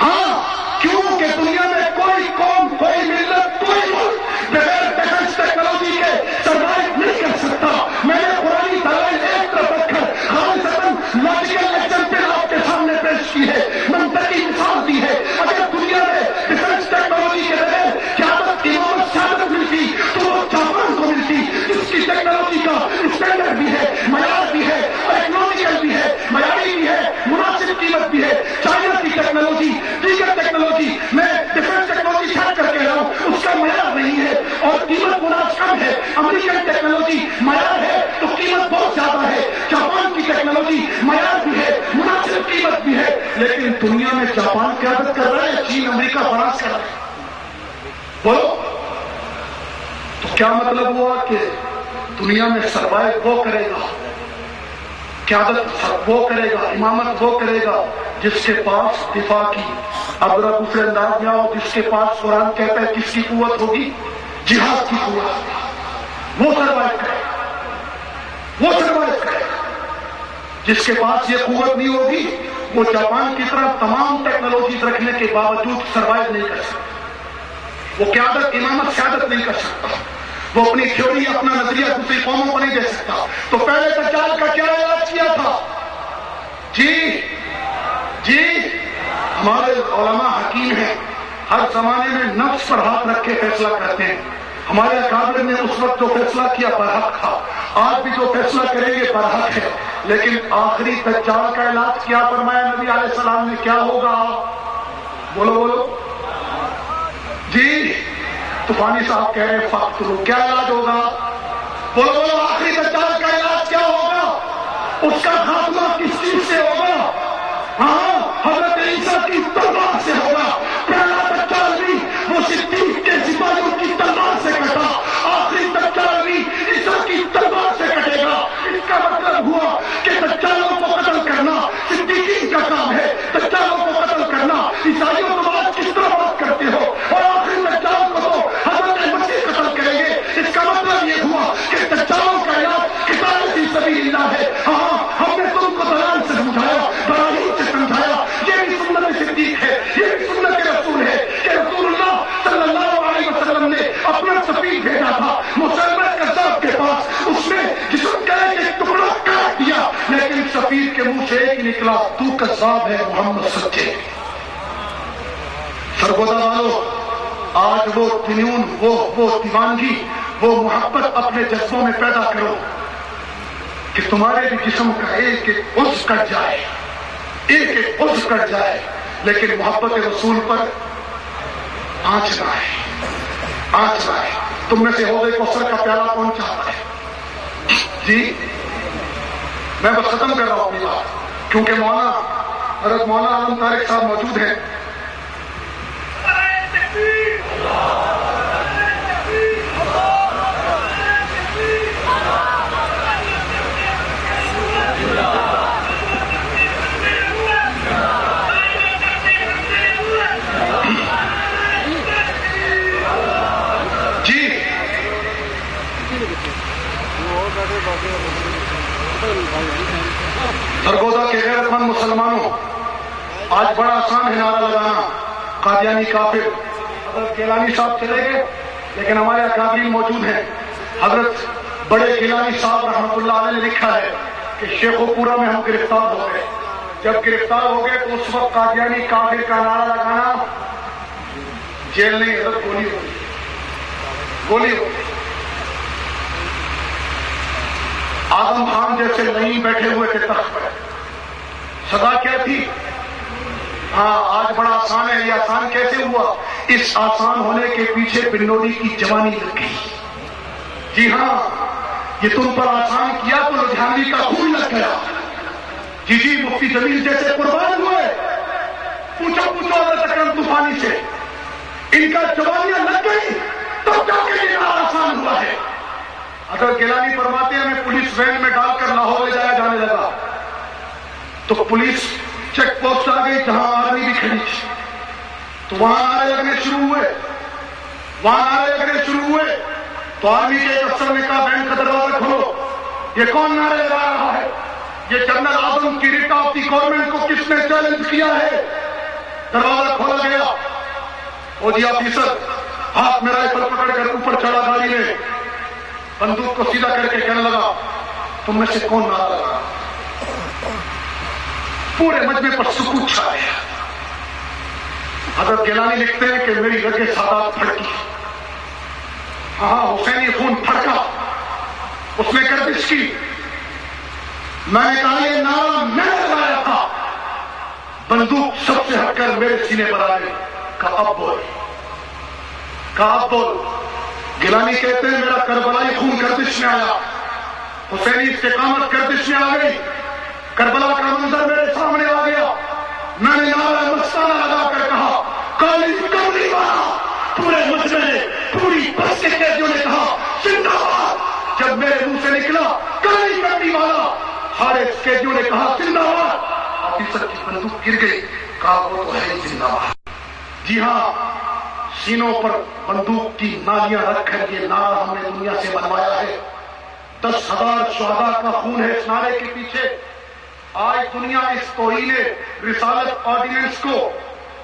ہاں، کیوں کہ دنیا میں کوئی قوم، کوئی ملت، کوئی ملک بغیر ڈیفنس ٹیکنالوجی کے سروائیو نہیں کر سکتا۔ میں نے قرآنی دلائل ایک طرف رکھ کر خالصتاً لاجیکل ایگزامپل آپ کے سامنے پیش کی ہے، منطقی مثال دی ہے۔ اگر دنیا میں ڈیفنس ٹیکنالوجی کے بغیر قیادت، امامت، سیادت ملتی تو وہ جاپان کو ملتی، جس کی ٹیکنالوجی کا اسٹینڈرڈ بھی ہے، معیار بھی ہے، ٹیکنالوجیکل بھی ہے، معیاری بھی ہے، مناسب قیمت بھی ہے۔ چائنا کی ٹیکنالوجی، دیگر ٹیکنالوجی، میں ڈیفنس ٹیکنالوجی چھٹ کر کہہ رہا ہوں، اس کا معیار نہیں ہے اور قیمت مناسب ہے۔ امریکن ٹیکنالوجی معیار ہے تو قیمت بہت زیادہ ہے، جاپان کی ٹیکنالوجی معیار بھی ہے، مناسب قیمت بھی ہے، لیکن دنیا میں جاپان قیادت کر رہا ہے، چین، امریکہ، فرانس کر رہا ہے۔ بولو تو کیا مطلب ہوا کہ دنیا میں سروائیو وہ کرے گا، قیادت وہ کرے گا، امامت وہ کرے گا جس کے پاس دفاع کی، اب ذرا دوسرے انداز میں آؤ، جس کے پاس قرآن کہتا ہے کس کی قوت ہوگی؟ جہاد کی قوت، وہ سروائیو کرے، وہ سروائیو کرے۔ جس کے پاس یہ قوت نہیں ہوگی وہ جاپان کی طرح تمام ٹیکنالوجیز رکھنے کے باوجود سروائیو نہیں کر سکتا، وہ قیادت، امامت، سیادت نہیں کر سکتا، وہ اپنی تھیوری، اپنا نظریہ دوسری قوموں کو نہیں دے سکتا۔ تو پہلے دجال کا کیا علاج کیا تھا؟ جی ہمارے علماء حکیم ہیں، ہر زمانے میں نفس پر ہاتھ رکھ کے فیصلہ کرتے ہیں۔ ہمارے اکابر نے اس وقت جو فیصلہ کیا برحق تھا، آج بھی جو فیصلہ کریں گے برحق ہے، لیکن آخری دجال کا علاج کیا فرمایا نبی علیہ السلام نے؟ کیا ہوگا؟ بولو بولو جی، طوفانی صاحب کہہ رہے فقتلو، کیا علاج ہوگا؟ بولو بولو، آخری دجال کا علاج کیا ہوگا؟ اس کا خاتمہ کس چیز سے ہوگا؟ ہاں، حضرت عیسیٰ کی تلوار سے ہوگا۔ پہلا دجال بھی وہ صدیق کے سپاہیوں کی تلوار سے کٹا، آخری دجال بھی عیسیٰ کی تلوار سے کٹے گا۔ اس کا مطلب ہوا کہ دجالوں سمجھایا، براہیم سے سمجھایا. یہ بھی سنت صدیق ہے، یہ بھی سنت رسول ہے کہ رسول اللہ صلی اللہ علیہ وسلم نے اپنا سفیر بھیجا تھا مسلمہ کذاب کے پاس. اس نے جسم کا ایک ٹکڑا کاٹ دیا، لیکن سفیر کے منہ سے ایک نکلا، تو کذاب ہے، محمد سچے. سرگودا والو، آج وہ جنون، وہ دیوانگی، وہ محبت اپنے جذبوں میں پیدا کرو کہ تمہارے بھی جسم کا ایک ایک عضو کٹ جائے، ایک ایک عضو کٹ جائے، لیکن محبت رسول پر آنچ نہ آئے، آنچ نہ آئے. تم میں سے حوض کوثر کا پیالہ کون چاہتا ہے؟ جی میں بس ختم کر رہا ہوں اپنی بات، کیونکہ مولانا حضرت مولانا عالم طارق صاحب موجود ہیں. سرگودا کے غیرت مند مسلمانوں، آج بڑا آسان ہے نعرہ لگانا قادیانی کافر. حضرت گیلانی صاحب چلے گئے، لیکن ہمارے اکابرین موجود ہیں. حضرت بڑے گیلانی صاحب رحمۃ اللہ علیہ نے لکھا ہے کہ شیخو پورہ میں ہم گرفتار ہو گئے. جب گرفتار ہو گئے تو اس وقت قادیانی کافر کا نعرہ لگانا جیل نہیں، حضرت گولی ہوئی، گولی ہوئی. آدم خان جیسے نہیں بیٹھے ہوئے تھے تخت پر، سزا کیا تھی؟ ہاں آج بڑا آسان ہے. یہ آسان کیسے ہوا؟ اس آسان ہونے کے پیچھے بنوری کی جوانی لگ گئی. جی ہاں، یہ تم پر آسان کیا تو لدھیانوی کا خون لگ گیا. جی مفتی جمیل جیسے قربان ہوئے. پوچھو حضرت اکرم طوفانی سے، ان کا جوانیاں لگ گئی تب جا کے یہ آسان ہوا ہے. اگر گیلانی فرماتے ہیں ہمیں پولیس وین میں ڈال کر لاہور لے جایا جانے لگا تو پولیس چیک پوسٹ آ گئی جہاں آرمی بھی کھڑی تھی، تو وہاں نعرے لگنے شروع ہوئے. تو آرمی کے ایک افسر نے کہا بینک کا دروازہ کھولو. یہ کون نعرے لگا رہا ہے؟ یہ جنرل اعظم کی ریٹ آف دی گورنمنٹ کو کس نے چیلنج کیا ہے؟ دروازہ کھولا گیا. وہ جی آفیسر ہاتھ میں رائفل پکڑ کر اوپر چڑھا گاڑی میں، بندوق کو سیدھا کر کے کہنے لگا تم میں سے کون نعرہ لگا؟ پورے مجمع پر سکوت چھا گیا. حضرت گیلانی لکھتے ہیں کہ میری رگیں سادات پھڑکی. ہاں حسینی خون پھڑکا، اس نے گردش کی. میں نے کہا یہ نعرہ میں نے لگایا تھا. بندوق سب سے ہٹ کر میرے سینے پر آ گئی. کہا اب بول. گیلانی کہتے ہیں میرا کربلائی خون گردش میں آیا، حسینی استقامت گردش میں آ گئی. کربلا کا منظر میرے سامنے آ گیا. میں نے نعرہ مستانہ لگا کر کہا کالی کملی والا. پورے مجمع پوری بس کے قیدیوں نے کہا زندہ باد. جب میرے منہ سے نکلا کالی کملی والا، سارے قیدیوں نے کہا زندہ باد. آفیسر کی بندوق گر گئی. کہا وہ تو ہے زندہ باد. جی ہاں، سینوں پر بندوق کی نالیاں رکھ کر یہ نعرہ ہم نے دنیا سے بنوایا ہے. 10,000 شہداء کا خون ہے اس نعرے کے پیچھے. آج دنیا اس توہین رسالت آرڈیننس کو،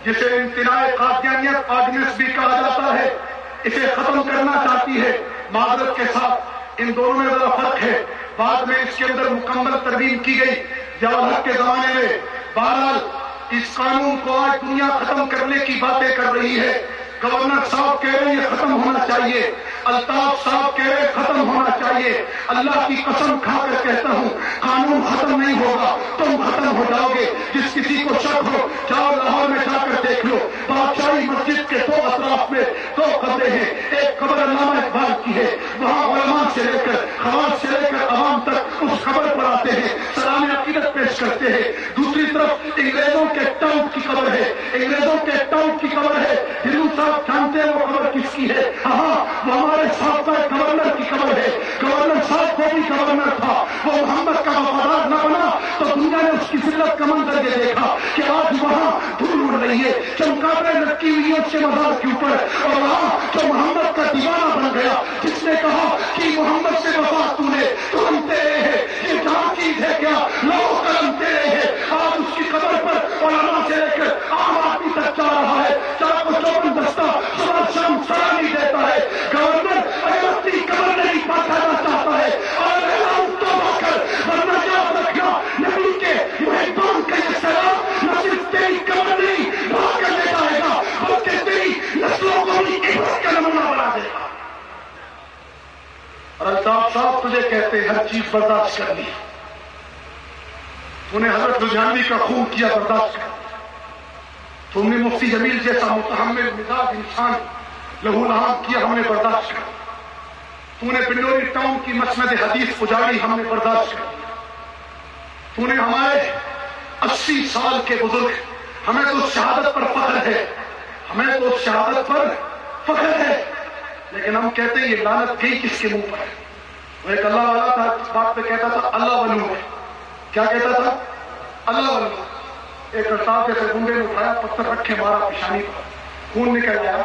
جسے امتناع قادیانیت آرڈیننس بھی کہا جاتا ہے، اسے ختم کرنا چاہتی ہے. معذرت کے ساتھ ان دونوں میں ذرا فرق ہے. بعد میں اس کے اندر مکمل ترمیم کی گئی ضیاء کے زمانے میں. بہرحال اس قانون کو آج دنیا ختم کرنے کی باتیں کر رہی ہے. گورنر صاحب کہہ رہے ہیں یہ ختم ہونا چاہیے. الطاف صاحب کہہ رہے ختم ہونا چاہیے. اللہ کی قسم کھا کر کہتا ہوں قانون ختم نہیں ہوگا، تم ختم ہو جاؤ گے. جس کسی کو شک ہو جاؤ لاہور میں جا کر دیکھ لو. بادشاہی مسجد کے 2 اطراف میں 2 قبریں ہیں. ایک قبر علامہ اقبال کی ہے، وہاں علماء سے لے کر خواص سے لے کر عوام تک اس قبر پر آتے ہیں، سلام عقیدت پیش کرتے ہیں. دوسری طرف انگریزوں کے ٹاؤن کی قبر ہے، انگریزوں کے ٹاؤن کی قبر ہے. ہندو صاحب جانتے ہیں وہ قبر کس کی ہے؟ ہاں وہ ہمارے سابقہ گورنر کی قبر ہے. گورنر صاحب کو بھی گورنر تھا، وہ محمد کا وفادار نہ بنا تو دنیا نے اس کی ذلت کا منظر یہ دیکھا کہ آج وہاں دھول اڑ رہی ہے، چمکادڑیں لٹکی ہوئی ہیں اس کے مزار کے اوپر. اور وہاں جو محمد کا دیوانہ بن گیا، جس نے کہا کہ محمد سے وفا تو نے، تو ہم تیرے ہیں. یہ جہاں چیز ہے کیا؟ لو قلم تیرے ہے. کہتے ہر چیز برداشت کر لی. تو نے حضرت لدھیانوی کا خون کیا برداشت کر. تم نے مفتی جمیل جیسا متحمل مزاج انسان لہو لہان کیا، ہم نے برداشت کر. تو نے بنوری ٹاؤن کی مسند حدیث اجاڑی، ہم نے برداشت کر. تو نے ہمارے 80 سال کے بزرگ، ہمیں تو شہادت پر فخر ہے، ہمیں تو شہادت پر فخر ہے، لیکن ہم کہتے ہیں یہ لعنت گئی کس کے منہ پر ہے. وہ ایک اللہ والا تھا، اس بات پہ کہتا تھا اللہ ولو ہے. کیا کہتا تھا؟ اللہ ولو. ایک الطاف جیسے گنڈے نے اٹھایا، پتھر رکھے مارا پیشانی پر، خون نکل آیا.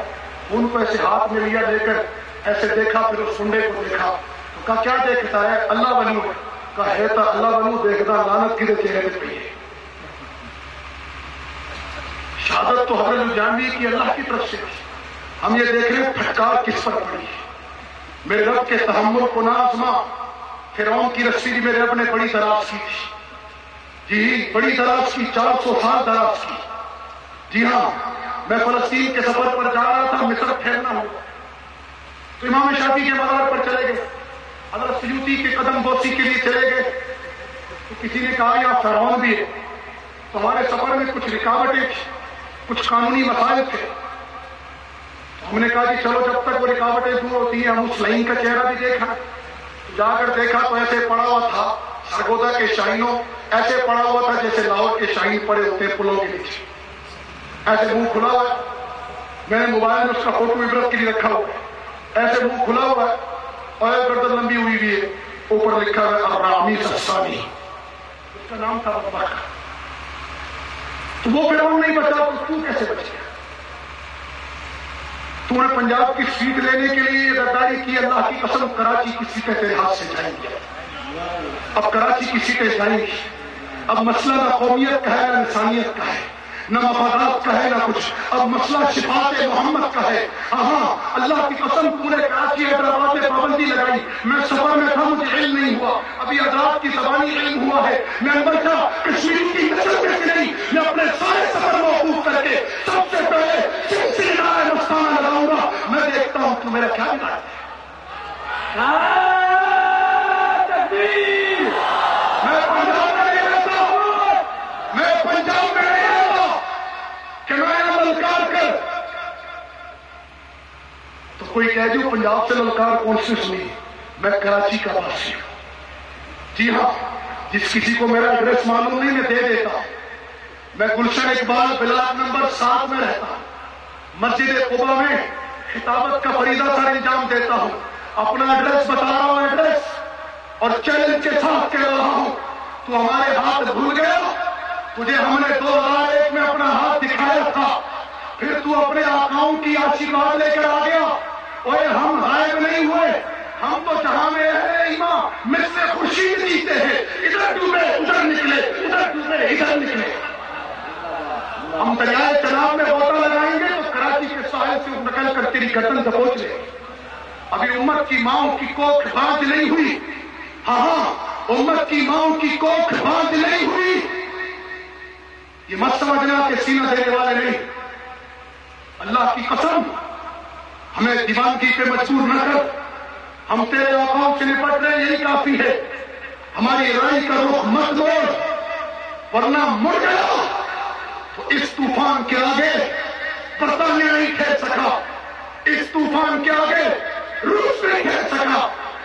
خون کو ایسے ہاتھ میں لیا، لے کر ایسے دیکھا، پھر اس گنڈے کو دیکھا تو کہا کیا دیکھتا ہے؟ اللہ ولو ہے. کہا ہے تا اللہ ولو دیکھتا، لعنت کی چہرے پہ پئی ہے. شہادت تو حضرت لدھیانوی کی اللہ کی طرف سے. ہم یہ دیکھ رہے ہیں پھٹکار کس پر پڑی ہے. میرے رب کے تحمل کو نہ آزما. فرعون کی رسی بھی میرے رب نے بڑی دراز کی تھی. جی بڑی دراز کی، 400 سال دراز کی. جی ہاں، میں فلسطین کے سفر پر جا رہا تھا، مصر پھیرنا ہوا تو امام شافعی کے مزار پر چلے گئے، حضرت سیوطی کے قدم بوسی کے لیے چلے گئے. تو کسی نے کہا یہاں فرعون بھی ہے. تو ہمارے سفر میں کچھ رکاوٹیں تھیں، کچھ قانونی مسائل تھے. ہم نے کہا کہ چلو جب تک وہ رکاوٹیں دور ہوتی ہیں ہم اس لائن کا چہرہ بھی دیکھا. جا کر دیکھا تو ایسے پڑا ہوا تھا، سرگودا کے شاہینوں ایسے پڑا ہوا تھا جیسے لاہور کے شاہین پڑے ہوتے ہیں پلوں کے نیچے، ایسے منہ کھلا ہوا ہے. میں نے موبائل میں اس کا فوٹو عبرت کے لیے رکھا ہوا ہے. ایسے منہ کھلا ہوا ہے اور گردن لمبی ہوئی بھی ہے. اوپر لکھا ہے الرامیس الثانی، اس کا نام تھا ابوبکر. تو وہ فرعون نہیں بچا تو کیسے بچ گیا؟ تو نے پنجاب کی سیٹ لینے کے لیے غداری کی. اللہ کی قسم کراچی کی سیٹیں تیرے ہاتھ سے جائیں گی. اب کراچی کی سیٹیں جائیں گی. اب مسئلہ نہ قومیت کا ہے نہ انسانیت کا ہے، نہ مفادات کا ہے نہ کچھ. اب مسئلہ شفاعت محمد کا ہے. ہاں اللہ کی قسم پورے کراچی حیدرآباد میں پابندی لگائی. میں سفر میں تھا، مجھے علم نہیں ہوا. ابھی آزاد کی زبانی علم ہوا ہے. میں اندر تھا کشمیری کی نسل میں سے نہیں. میں اپنے سارے سفر موقوف کر کے سب سے پہلے سلسلہ مستانہ لگاؤں گا. میں دیکھتا ہوں کہ میرا کیا بگاڑ ہے. میں پنجاب میں نہیں رہتا ہوں، میں پنجاب میں نہیں رہتا کہ میں للکار کر. تو کوئی کہہ دوں پنجاب سے للکار کون سی سنی؟ میں کراچی کا واسی ہوں. جی ہاں، جس کسی کو میرا ایڈریس معلوم نہیں میں دے دیتا ہوں. میں گلشن اقبال بلاک نمبر 7 میں رہتا ہوں. مسجد قبا میں خطابت کا فریضہ سر انجام دیتا ہوں. اپنا ایڈریس بتا رہا ہوں، ایڈریس، اور چیلنج کے ساتھ کہہ رہا ہوں. تو ہمارے ہاتھ بھول گیا. تجھے ہم نے 2001 میں اپنا ہاتھ دکھایا تھا، پھر تو اپنے آقاؤں کی آشیرواد لے کر آ گیا. اور ہم غائب نہیں ہوئے. ہم تو جہاں میں اہل ایمان مجھ سے خورشید جیتے ہیں. ادھر ڈوبے ادھر نکلے، ادھر ڈوبے ادھر نکلے. ہم دریائے چناب میں غوطہ لگائیں گے تو کراچی کے ساحل سے نکل کر تیری گردن دبوچ لے. ابھی امت کی ماؤں کی کوکھ باندھ نہیں ہوئی. ہاں امت کی ماؤں کی کوکھ باندھ نہیں ہوئی. یہ مت سمجھنا کہ سینہ دینے والے نہیں. اللہ کی قسم ہمیں دیوانگی پہ مجبور نہ کر. ہم تیرے آقاؤں سے نپٹ رہے، یہی کافی ہے. ہماری رائے کا رخ مت موڑ، ورنہ مڑ گیا تو اس طوفان کے آگے برطانیہ نہیں کھیل سکا. اس طوفان کے آگے روس نہیں کھیل سکا.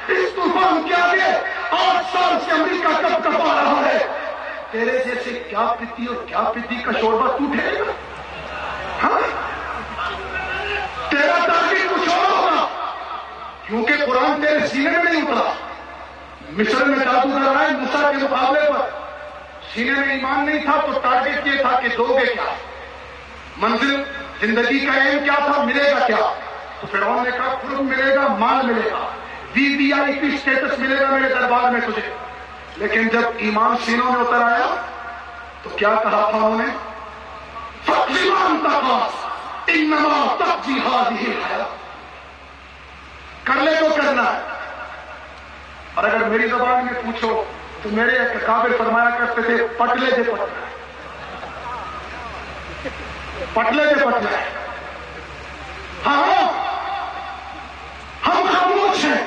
اس طوفان کے آگے 8 سال سے امریکہ کب کپا رہا ہے. تیرے جیسے کیا پتی اور کیا پتی کا شوربہ تو ٹھہرے گا. ہاں تیرا ٹارگیٹ کچھ اور ہوگا، کیونکہ قرآن تیرے سینے میں نہیں اترا. مصر میں جادوگر آئے موسیٰ کے مقابلے پر، سینے میں ایمان نہیں تھا تو ٹارگیٹ یہ تھا کہ دو گے کیا، منزل زندگی کا ایم کیا تھا، ملے گا کیا. تو فرعون نے کہا خود ملے گا، مال ملے گا، VIP اسٹیٹس ملے گا میرے دربار میں تجھے. لیکن جب ایمان سینوں میں اتر آیا تو کیا کہا تھا انہوں نے؟ فَقْلِمَانْ تَقَاسْ اِنَّمَا تَقْضِي هَٰذِهِ الْحَيَاةِ. کر لے تو کرنا ہے. اور اگر میری زبان میں پوچھو تو میرے ایک کابر فرمایا کرتے تھے پٹلے دے پٹنا ہے، پٹلے دے پٹنا ہے. ہاں ہم خاموش ہیں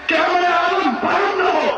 کہ ہمارے عالم بھرم نہ ہو.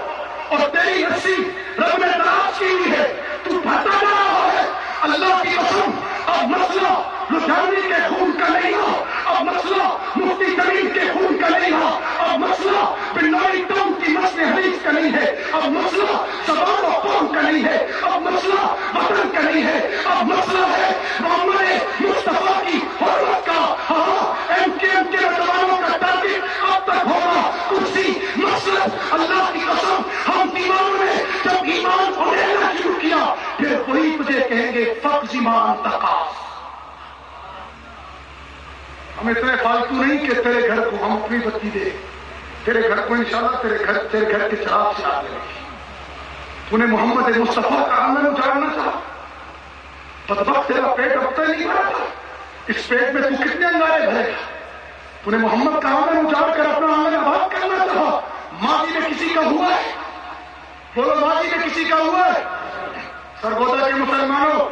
اور تیری رسی رب نے تلاش کی ہوئی ہے، تو بھٹک رہا ہے۔ اللہ کی قسم اب مسئلہ لدھیانوی کے خون کا نہیں رہا، اب مسئلہ مفتی کریم کے خون کا نہیں رہا، اب مسئلہ بنائی ٹاؤن کی مسئلہ حدیث کا نہیں ہے، اب مسئلہ زبان و قوم کا نہیں ہے، اب مسئلہ وطن کا نہیں ہے، اب مسئلہ ہے محمد مصطفیٰ کی حرمت کا۔ ہاں ایم کے نوجوانوں کا ٹارگٹ اب تک ہوگا کرسی مسلک۔ اللہ کی قسم ہم دیوانوں نے جب ایمان اڑینا شروع کیا پھر وہی تجھے کہیں گے فقز ایمان تقاص۔ ہم اتنے فالتو نہیں کہ تیرے گھر کو ہم اپنی بتی دے، تیرے گھر کو انشاءاللہ تیرے گھر کے چراغ سے آ گئے۔ تو نے محمد مصطفیٰ کا آنگن اجاڑنا چاہا، بدبخت تیرا پیٹ اب تک نہیں بھرا تھا، اس پیٹ میں تو کتنے انگارے بھرے گا؟ تو نے محمد کا آنگن اجاڑ کر اپنا آنگن آباد کرنا چاہا۔ ماضی میں کسی کا ہوا ہے؟ بولو ماضی میں کسی کا ہوا ہے؟ سرگودا کے مسلمانوں،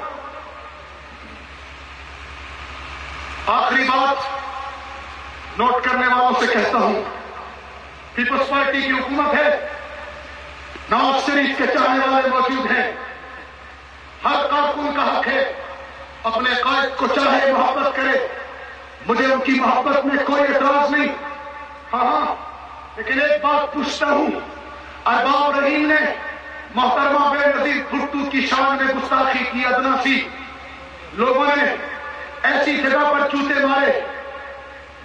آخری بات نوٹ کرنے والوں سے کہتا ہوں، پیپلز پارٹی کی حکومت ہے، نواز شریف کے چاہنے والے موجود ہیں، ہر کارکن کا حق ہے اپنے قائد کو چاہے محبت کرے، مجھے ان کی محبت میں کوئی اعتراض نہیں، ہاں لیکن ایک بات پوچھتا ہوں، ارباب رحیم نے محترمہ بے نظیر بھٹو کی شان میں گستاخی کی، ادنا سی لوگوں نے ایسی جگہ پر چوتے مارے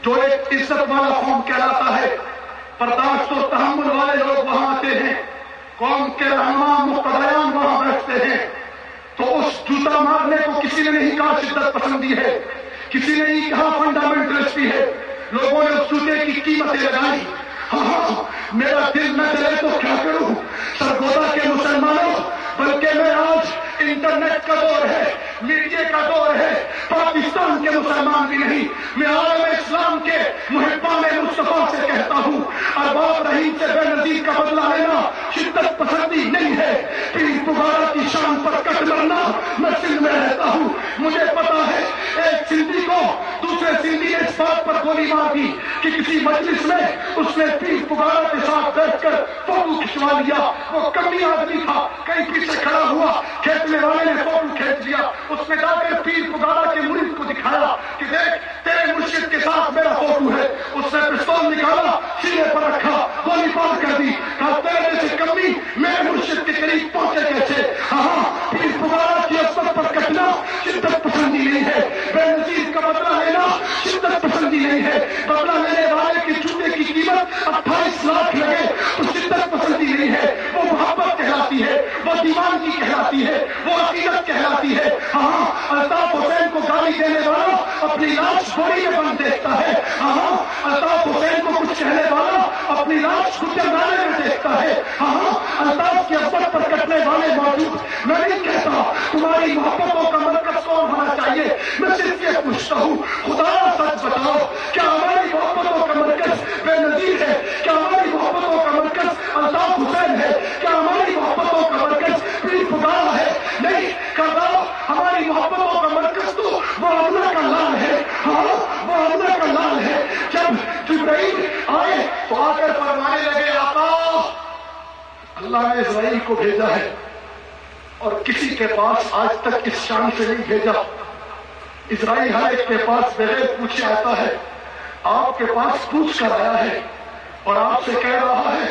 جو ایک عزت والا قوم کہلاتا ہے، برداشت و تحمل والے لوگ وہاں آتے ہیں، قوم کے رہنما مقتدیان وہاں بیٹھتے ہیں، تو اس جوتا مارنے کو کسی نے نہیں کہا شدت پسندی ہے، کسی نے نہیں کہا فنڈامنٹلسٹی ہے، لوگوں نے اس جوتے کی قیمتیں لگائی۔ ہاں میرا دل نہ چلے تو کیا کروں سرگودا کے مسلمانوں، بلکہ میں آج انٹرنیٹ کا دور ہے، میڈیا کا دور ہے، پاکستان کے مسلمان بھی نہیں، میں عالم اسلام کے محبان مصطفیٰ سے کہتا ہوں، ارباب رحیم سے بے نظیر کا بدلہ لینا شدت پسندی نہیں ہے، پیر پگارا کی شان پر کٹ مرنا۔ میں سندھ میں رہتا ہوں، مجھے پتا ہے ایک سندھی کو دوسرے سندھی نے اس بات پر گولی مار دی کہ کسی مجلس میں اس نے پیر پگارا کے ساتھ بیٹھ کر فوٹو کھنچوا لیا، وہ کمی آدمی تھا، کہیں پیچھے کھڑا ہوا، کھینچنے والے نے فوٹو کھینچ لیا، اس نے جا کر پیر پگارا کے مرید کو دکھایا کہ دیکھ تیرے مرشد کے ساتھ میرا فوٹو ہے، اس نے پستول نکالا، سینے پر رکھا، گولی بار کر دی، کہا تیرے جیسے کمی میرے مرشد کے قریب پہنچے کیسے؟ ہاں پیر پگارا کی عصمت پر کٹنا شدت پسندی نہیں ہے، بے نظیر کا بدلہ لینا شدت پسندی نہیں ہے، بدلہ لینے والے کے جوتے کی قیمت 28 لاکھ لگے تو شدت پسندی نہیں ہے، وہ محبت کہلاتی ہے، وہ دیوانگی کہلاتی ہے، وہ عقیدت کہلاتی ہے۔ ہاں الطاف حسین کو گالی دینے والا اپنی لاش بوری میں بند دیکھتا ہے، ہاں الطاف حسین کو کچھ کہنے والا اپنی لاش گجر نالے میں دیکھتا ہے، ہاں الطاف کی عصمت پر کٹنے والے موجود۔ میں نہیں کہتا تمہاری محبتوں کا مرکز کون ہونا چاہیے، میں صرف یہ پوچھتا ہوں خدا سچ بتاؤ، کیا ہماری محبتوں کا مرکز بے نظیر ہے؟ کیا ہماری محبتوں کا مرکز الطاف حسین ہے؟ کیا ہماری محبتوں کا مرکز پیر پگارا ہے؟ نہیں کہا، ہماری محبتوں کا مرکز تو وہ اللہ کا لال ہے، ہاں وہ اللہ کا لال ہے۔ جب جبرائیل آئے تو آ کر فرمانے لگے آقا اللہ نے اسرائیل کو بھیجا ہے اور کسی کے پاس آج تک اس شان سے نہیں بھیجا، اسرائیل ہر ایک کے پاس بغیر پوچھے آتا ہے، آپ کے پاس پوچھ کر آیا ہے اور آپ سے کہہ رہا ہے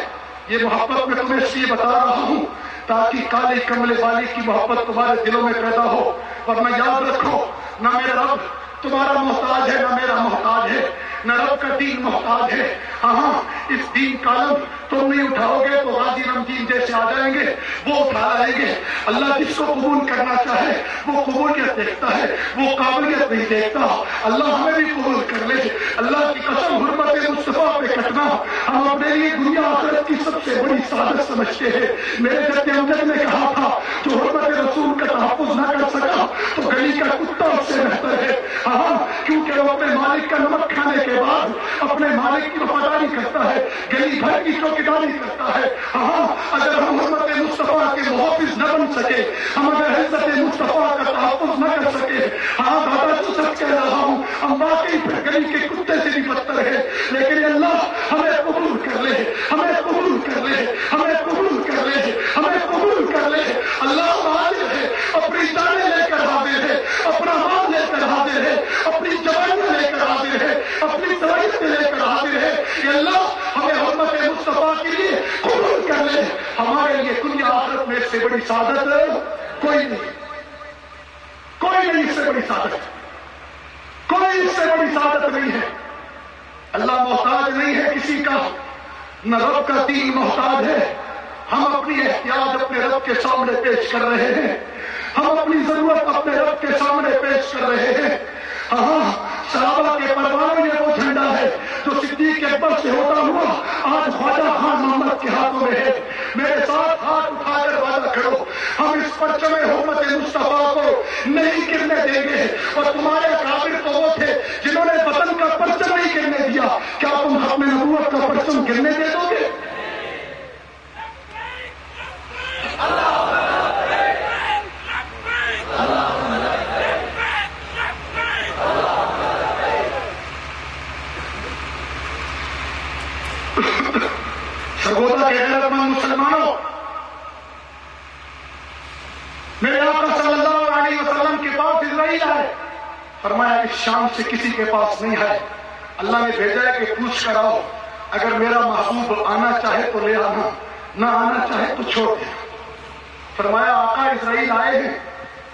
یہ محبت میں تمہیں اس لیے بتا رہا ہوں تاکہ کالے کملے والی کی محبت تمہارے دلوں میں پیدا ہو، ورنہ یاد رکھو نہ میرا رب تمہارا محتاج ہے نہ میرا محتاج ہے، نہ رب کا دین محتاج ہے۔ ہاں اس دین کا علم تم نہیں اٹھاؤ گے تو غازی رمضان جیسے آ جائیں گے، وہ اٹھا لائیں گے۔ اللہ جس کو قبول کرنا چاہے وہ قبولیت دیکھتا ہے، وہ قابلیت نہیں دیکھتا۔ اللہ ہمیں بھی قبول کر لے۔ اللہ کی قسم حرمت مصطفیٰ پہ کٹنا ہم اپنے لیے دنیا آخرت کی سب سے بڑی سعادت سمجھتے ہیں۔ میرے جد امجد نے کہا تھا جو حرمت رسول کا تحفظ نہ کر سکا تو گلی کا کتا اس سے بہتر ہے۔ ہاں کیونکہ وہ اپنے مالک کا نمک کھانے کے بعد اپنے مالک کی وفاداری کرتا ہے، گلی بھر کی چوکیداری کرتا ہے۔ ہاں اگر ہم حرمت مصطفیٰ کے محافظ نہ بن سکے، ہم اگر عزت مصطفیٰ کا تحفظ نہ کر سکے، ہاں دادا جو سچ کہہ رہا ہوں ہم واقعی پھر گلی کے کتے سے بھی بدتر ہے۔ لیکن اللہ ہمیں قبول کر لے، ہمیں قبول کر لے، ہمیں قبول کر لے۔ سعادت کوئی نہیں، کوئی نہیں اس سے بڑی سعادت، کوئی اس سے بڑی سعادت نہیں ہے۔ اللہ محتاج نہیں ہے کسی کا، نہ رب کا دین محتاج ہے۔ ہم اپنی احتیاج اپنے رب کے سامنے پیش کر رہے ہیں، ہم اپنی ضرورت اپنے رب کے سامنے پیش کر رہے ہیں۔ ہاں، صحابہ کے پروانوں میں وہ جھنڈا ہے جو صدیق اکبر سے ہوتا ہوا آج خواجہ خان محمد کے ہاتھوں میں ہے۔ میرے ساتھ ہاتھ اٹھا کر وعدہ کرو، ہم اس پرچم حرمت مصطفیٰ کو نہیں گرنے دیں گے۔ اور تمہارے اکابر تو وہ تھے جنہوں نے وطن کا پرچم نہیں گرنے دیا، کیا تم ختم نبوت کا پرچم گرنے دے دو گے؟ سرگودا کے غیرت مند مسلمانوں، میرے آقا صلی اللہ علیہ وسلم کے پاس اسرائیل ہے، فرمایا اس شام سے کسی کے پاس نہیں ہے، اللہ نے بھیجا ہے کہ پوچھ کر آؤ، اگر میرا محبوب آنا چاہے تو لے آنا، نہ آنا چاہے تو چھوڑ دے۔ فرمایا آقا اسرائیل آئے ہیں،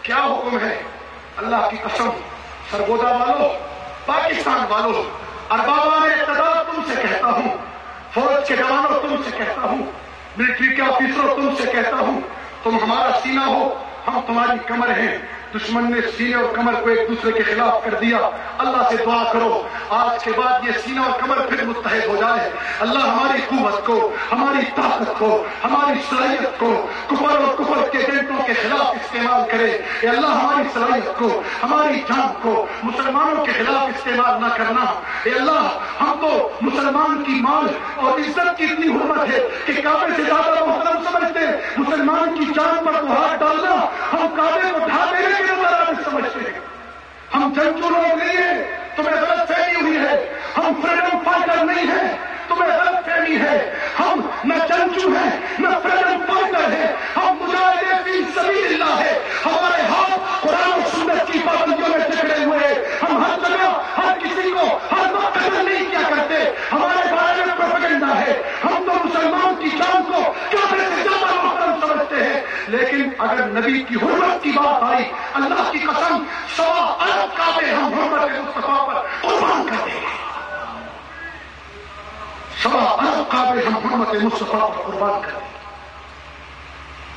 کیا حکم ہے؟ اللہ کی قسم سرگودا والوں، پاکستان والوں، اربابان اقتدار تم سے کہتا ہوں، فوج کے جوانوں تم سے کہتا ہوں، ملٹری کے آفیسروں تم سے کہتا ہوں، تم ہمارا سینہ ہو، ہم تمہاری کمر ہیں۔ دشمن نے سینے اور کمر کو ایک دوسرے کے خلاف کر دیا، اللہ سے دعا کرو آج کے بعد یہ سینہ اور کمر پھر متحد ہو جائے۔ اللہ ہماری قوت کو، ہماری طاقت کو، ہماری صلاحیت کو کفر اور کفر کے ایجنٹوں کے خلاف استعمال کرے۔ اے اللہ ہماری صلاحیت کو، ہماری جان کو مسلمانوں کے خلاف استعمال نہ کرنا۔ اے اللہ ہم تو مسلمان کی مال اور عزت کی اتنی حرمت ہے کہ کعبے سے زیادہ محترم سمجھتے ہیں، مسلمان کی جان پر تو ہاتھ ڈالنا ہم کعبے کو ڈھا دینے کے نظر سمجھتے ہیں۔ ہم جنگجو لوگ نہیں ہیں، تمہیں غلط فہمی ہوئی ہے۔ ہم فریڈم فائٹر نہیں ہیں، تمہیں غلط فہمی ہے۔ ہم نہ جنگجو ہیں نہ فریڈم فائٹر ہیں، ہم مجاہد فی سبیل اللہ ہے۔ ہمارے ہاتھ قرآن و سنت کی پابندیوں میں جکڑے ہوئے ہیں۔ ہم ہر جگہ ہر کسی کو ہر وقت قتل نہیں کیا کرتے، ہمارے بارے میں پروپیگنڈا ہے۔ ہم تو مسلمان کی جان کو کعبے سے زیادہ محترم سمجھتے ہیں، لیکن اگر نبی کی حرمت کی بات آئی، اللہ کی قسم 100 ارب کعبے ہم حرمت مصطفیٰ پر قربان کر دیں گے۔ 100 ارب کعبے ہم حرمت مصطفیٰ پر قربان کر دیں گے۔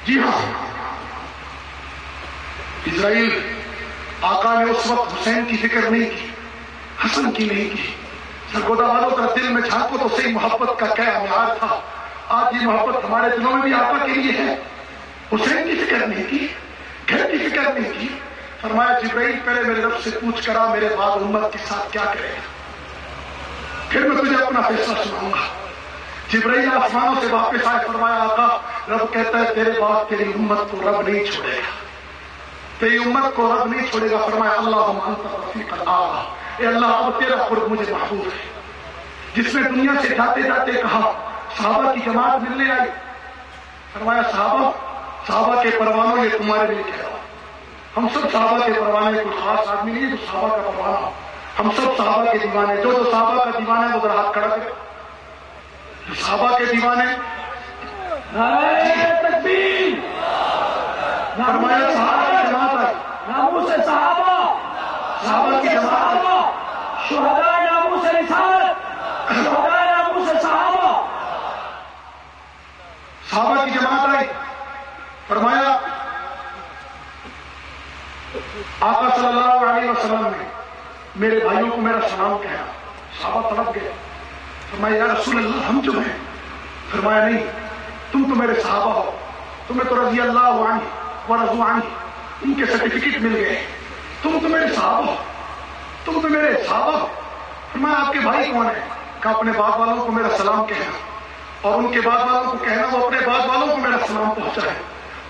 جی ہاں، اسرائیل آقا نے اس وقت حسین کی فکر نہیں کی، حسن کی نہیں کی۔ سرگودا والوں کا دل میں جھانکو تو صحیح محبت کا کیا معیار تھا۔ آج یہ محبت ہمارے دلوں میں بھی آقا کے لیے ہے۔ حسین کی فکر نہیں کی، گھر کی فکر نہیں کی۔ فرمایا جبرائیل پہلے میرے رب سے پوچھ کرا میرے بعد امت کے ساتھ کیا کرے گا، پھر میں تجھے اپنا فیصلہ سناؤں گا۔ جبرائیل آسمانوں سے واپس آئے، فرمایا آقا رب کہتا ہے تیرے بعد تیری امت کو رب نہیں چھوڑے گا، تیری امت کو رب نہیں چھوڑے گا۔ فرمایا اللہم انت رفیق الاعلی، اے اللہ اب تیرا قرب مجھے محبوب ہے۔ جس نے دنیا سے جاتے جاتے کہا صحابہ کی جماعت ملنے آئی، فرمایا صحابہ کے پروانوں یہ تمہارے لیے کہہ رہا ہوں، ہم سب صحابہ کے پروانے، کوئی خاص آدمی نہیں ہے جو صحابہ کا پروانہ، ہم سب صحابہ کے دیوانے۔ جو صحابہ کا دیوانہ ہے وہ ذرا ہاتھ کھڑا کرے، جو صحابہ کے دیوانے۔ نعرہ تکبیر، فرمایا صحابہ کی جماعت آئی، ناموس صحابہ، صحابہ کی جماعت آئی، شہداء ناموس رسالت، شہداء ناموس صحابہ، صحابہ کی جماعت آئی۔ فرمایا آقا صلی اللہ علیہ وسلم نے میرے بھائیوں کو میرا سلام کہا۔ صحابہ تڑپ گئے، فرمایا یا رسول اللہ ہم جو ہیں؟ فرمایا نہیں، تم تو میرے صحابہ ہو، تمہیں تو رضی اللہ عنہ ورضوا عنہ ان کے سرٹیفکیٹ مل گئے، تم تو میرے صحابہ ہو، تم تو میرے صحابہ ہو۔ فرمایا آپ کے بھائی کون ہیں؟ کہا اپنے باپ والوں کو میرا سلام کہنا، اور ان کے باپ والوں کو کہنا وہ اپنے باپ والوں کو میرا سلام پہنچائے،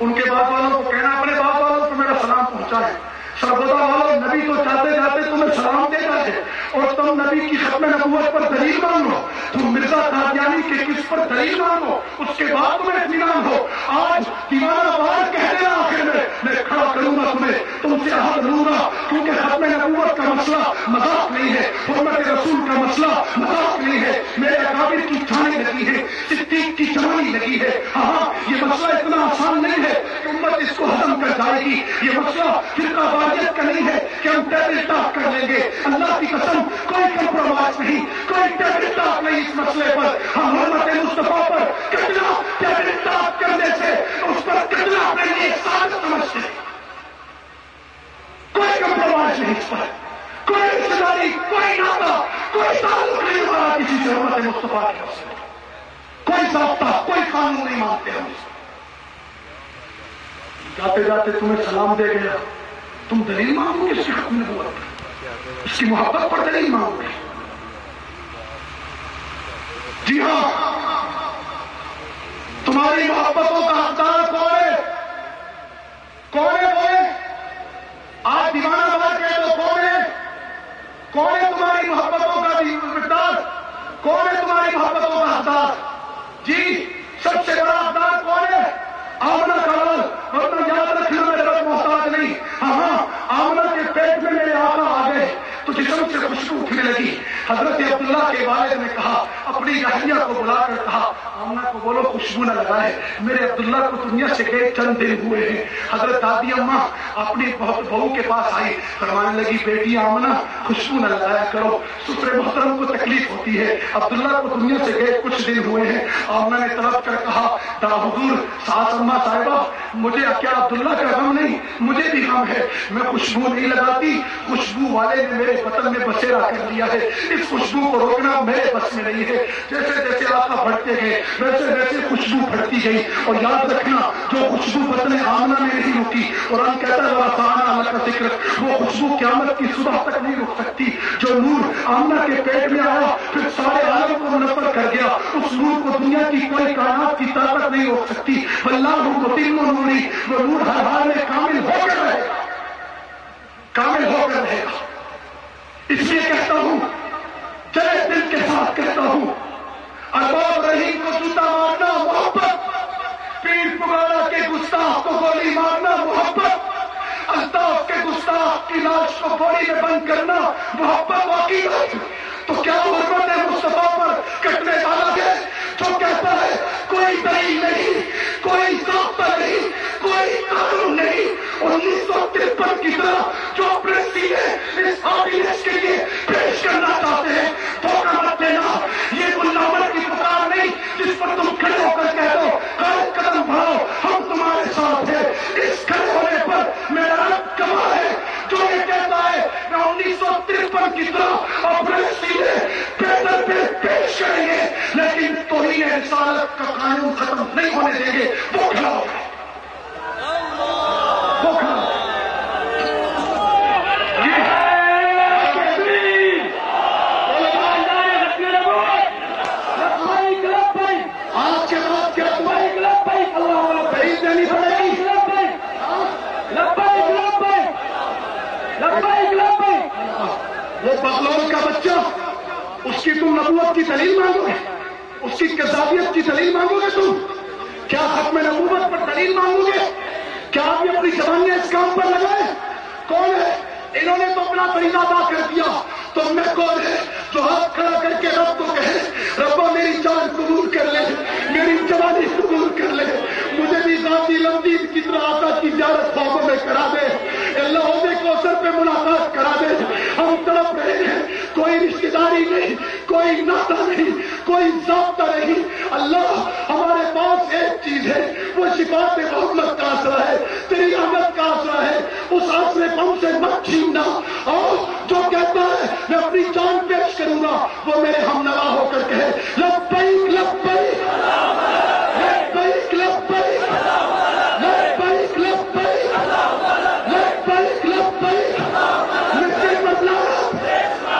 ان کے باپ والوں کو کہنا اپنے باپ والوں کو میرا سلام پہنچائے۔ سرگودا والوں نبی تو جاتے جاتے تمہیں سلام دیتا ہے، اور تم نبی کی ختم نبوت پر دلیل مانگو، تم مرزا قادیانی کے کس پر دلیل مانگو، اس کے بعد تمہیں اطمینان ہو۔ آج دیوانہ بار کہہ دینا آخر میں کھڑا کروں گا تمہیں، تم سے عہد لوں گا، کیونکہ ختم نبوت نبوت کا مسئلہ مذاق نہیں ہے، حرمت رسول کا مسئلہ مذاق نہیں ہے، میرے اکابر کی چھانے لگی ہے، صدیق کی چمانی لگی ہے. ہاں یہ مسئلہ اتنا آسان نہیں ہے کہ امت اس کو ہضم کر جائے گی. یہ مسئلہ فرقہ واریت کا نہیں ہے کہ ہم ٹیبل ٹاک کر لیں گے. اللہ کی قسم کوئی کمپرومائز نہیں، کوئی ٹیبل ٹاک نہیں اس مسئلے پر. ہم حرمت مصطفیٰ پر کتنا ٹیبل ٹاک کرنے سے اس پر کتنا اپنے لیے ثابت سمجھتے ہیں. کوئی کمپرومائز نہیں اس پر، کوئی رشتہ داری، کوئی ناطہ، کوئی تعلق نہیں ہمارا کسی سے حرمت مصطفیٰ کے مسئلے. کوئی ضابطہ، کوئی قانون نہیں مانتے ہم. جاتے جاتے تمہیں سلام دے گیا، تم دلیل مانگو گے اس کی ختم نبوت، اس کی محبت پر دلیل مانگو گے. جی ہاں، تمہاری محبتوں کا حقدار کون ہے؟ کون ہے؟ کون ہے؟ آج دیوانہ بنا کے تو کون ہے؟ کون ہے تمہاری محبتوں کا حقدار؟ کون ہے تمہاری محبتوں کا حقدار؟ جی سب سے بڑا حقدار کون ہے؟ آمنہ کا لال. ورنہ یاد رکھنا میرے رب محتاج نہیں. ہاں آمنہ کے پیٹ میں میرے آقا آ گئے تو جسم سے خوشبو اٹھنے لگی. حضرت عبداللہ کے والد نے کہا، اپنی رحیہ کو بلا کر کہا، آمنہ کو بولو خوشبو نہ لگائے، میرے عبداللہ کو دنیا سے گئے چند دن ہوئے ہیں. حضرت دادی اماں اپنی بہو کے پاس آئی، فرمانے لگی بیٹی آمنہ خوشبو نہ لگایا کرو، سفر محترم کو تکلیف ہوتی ہے، عبداللہ کو دنیا سے گئے کچھ دن ہوئے ہیں. آمنہ نے طلب کر کہا، دا حضور ساس اماں صاحبہ مجھے کیا عبداللہ کا غم نہیں، مجھے بھی غم ہے، میں خوشبو نہیں لگاتی، خوشبو والے نے میرے وطن میں بسیرا کر لیا ہے، اس خوشبو کو روکنا میرے بس میں نہیں ہے. جیسے جیسے آقا بڑھتے گئے ویسے ویسے خوشبو بڑھتی گئی. اور یاد رکھنا جو خوشبو وطن آمنہ میں نہیں رکی، قرآن کہتا ہے وَرَفَعْنَا لَكَ ذِكْرَكَ، وہ خوشبو قیامت کی صبح تک نہیں رک سکتی. جو نور آمنہ کے پیٹ میں آیا پھر سارے عالم کو منور کر گیا، اس نور کو دنیا کی کوئی کائنات کی طاقت نہیں روک سکتی. واللہ متم نوری، وہ نور ہر حال میں کامل ہو کر رہے گا، کامل ہو کر رہے گا. اس لیے کہتا ہوں، چلے دل کے ساتھ کہتا ہوں، ارباب رحیم کو جوتا مارنا محبت، پیر پگاڑا کے گستاخ کو گولی مارنا محبت، الطاف کے گستاخ کی لاش کو گولی میں بند کرنا محبت واقعی ہے. تو کیا حرمت مصطفیٰ پر کٹنے والا ہے جو کہتا ہے کوئی دلیل نہیں، کوئی ضابطہ نہیں، کوئی قانون نہیں، 1953 کی طرح جو اپنے سینے اس آڈینس کے لیے پیش کرنا چاہتے ہیں، دھوکہ مت دینا. یہ غلامت کی پکار نہیں جس پر تم کھڑے ہو کر کہہ دو غلط قدم بڑھاؤ ہم تمہارے ساتھ ہیں. اس کھڑے ہونے پر میرا رب گواہ ہے جو یہ کہتا ہے میں 1953 کی طرح اپنے سینے پیدل پہ پیش کریں گے لیکن توہین رسالت کا قانون ختم نہیں ہونے دیں گے. وہ کھڑا ہوگا، وہ کھڑا ہوگا. آج کے بعد کیا خرید دینی پڑے گی. وہ بغلول کا بچہ، اس کی تم نبوت کی دلیل مانگو گے، اس کی کذابیت کی دلیل مانگو گے؟ تم کیا ختم نبوت پر دلیل مانگو گے؟ کیا آپ نے اپنی زبانیں اس کام پر لگائے؟ کون ہے؟ انہوں نے تو اپنا فریضہ ادا کر دیا، تو میں کون ہے جو ہاتھ کھڑا کر کے رب کو کہے ربا میری جان قبول کر لے، میری جوانی قبول کر لے، مجھے بھی ذاتی لمبی کی طرح آقا کی زیارت خوابوں میں کرا دے، اللہ عہدے کوثر پہ ملاقات کرا دے. ہم تڑپ رہے ہیں، کوئی رشتے داری نہیں، کوئی ناطہ نہیں، کوئی ضابطہ نہیں. اللہ ہمارے پاس ایک چیز ہے، وہ شفاعت محمد کا آسرا ہے، تیری رحمت کا آسرا ہے. اس آسرے کو ہم سے مت چھیننا. اور جو کہتا ہے میں اپنی جان پیش کروں گا وہ میرے ہم نوا ہو کر کہے لبیک لبیک لبیک لبیک لبیک لبیک لبیک لبیک.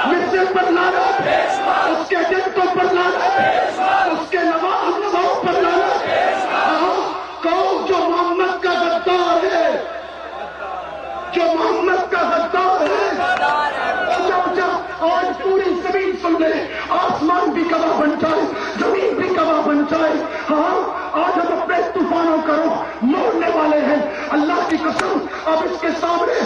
مجھ سے بدلانا، اس کے جنتوں پر لانا، اس کے نواؤں پر لانا. کون جو محمد کا غدار ہے، جو محمد کا غدار ہے. آج پوری زمین سن لے، آسمان بھی گواہ بن جائے، زمین بھی گواہ بن جائے. ہاں آج ہم اپنے طوفانوں کرو موڑنے والے ہیں. اللہ کی قسم اب اس کے سامنے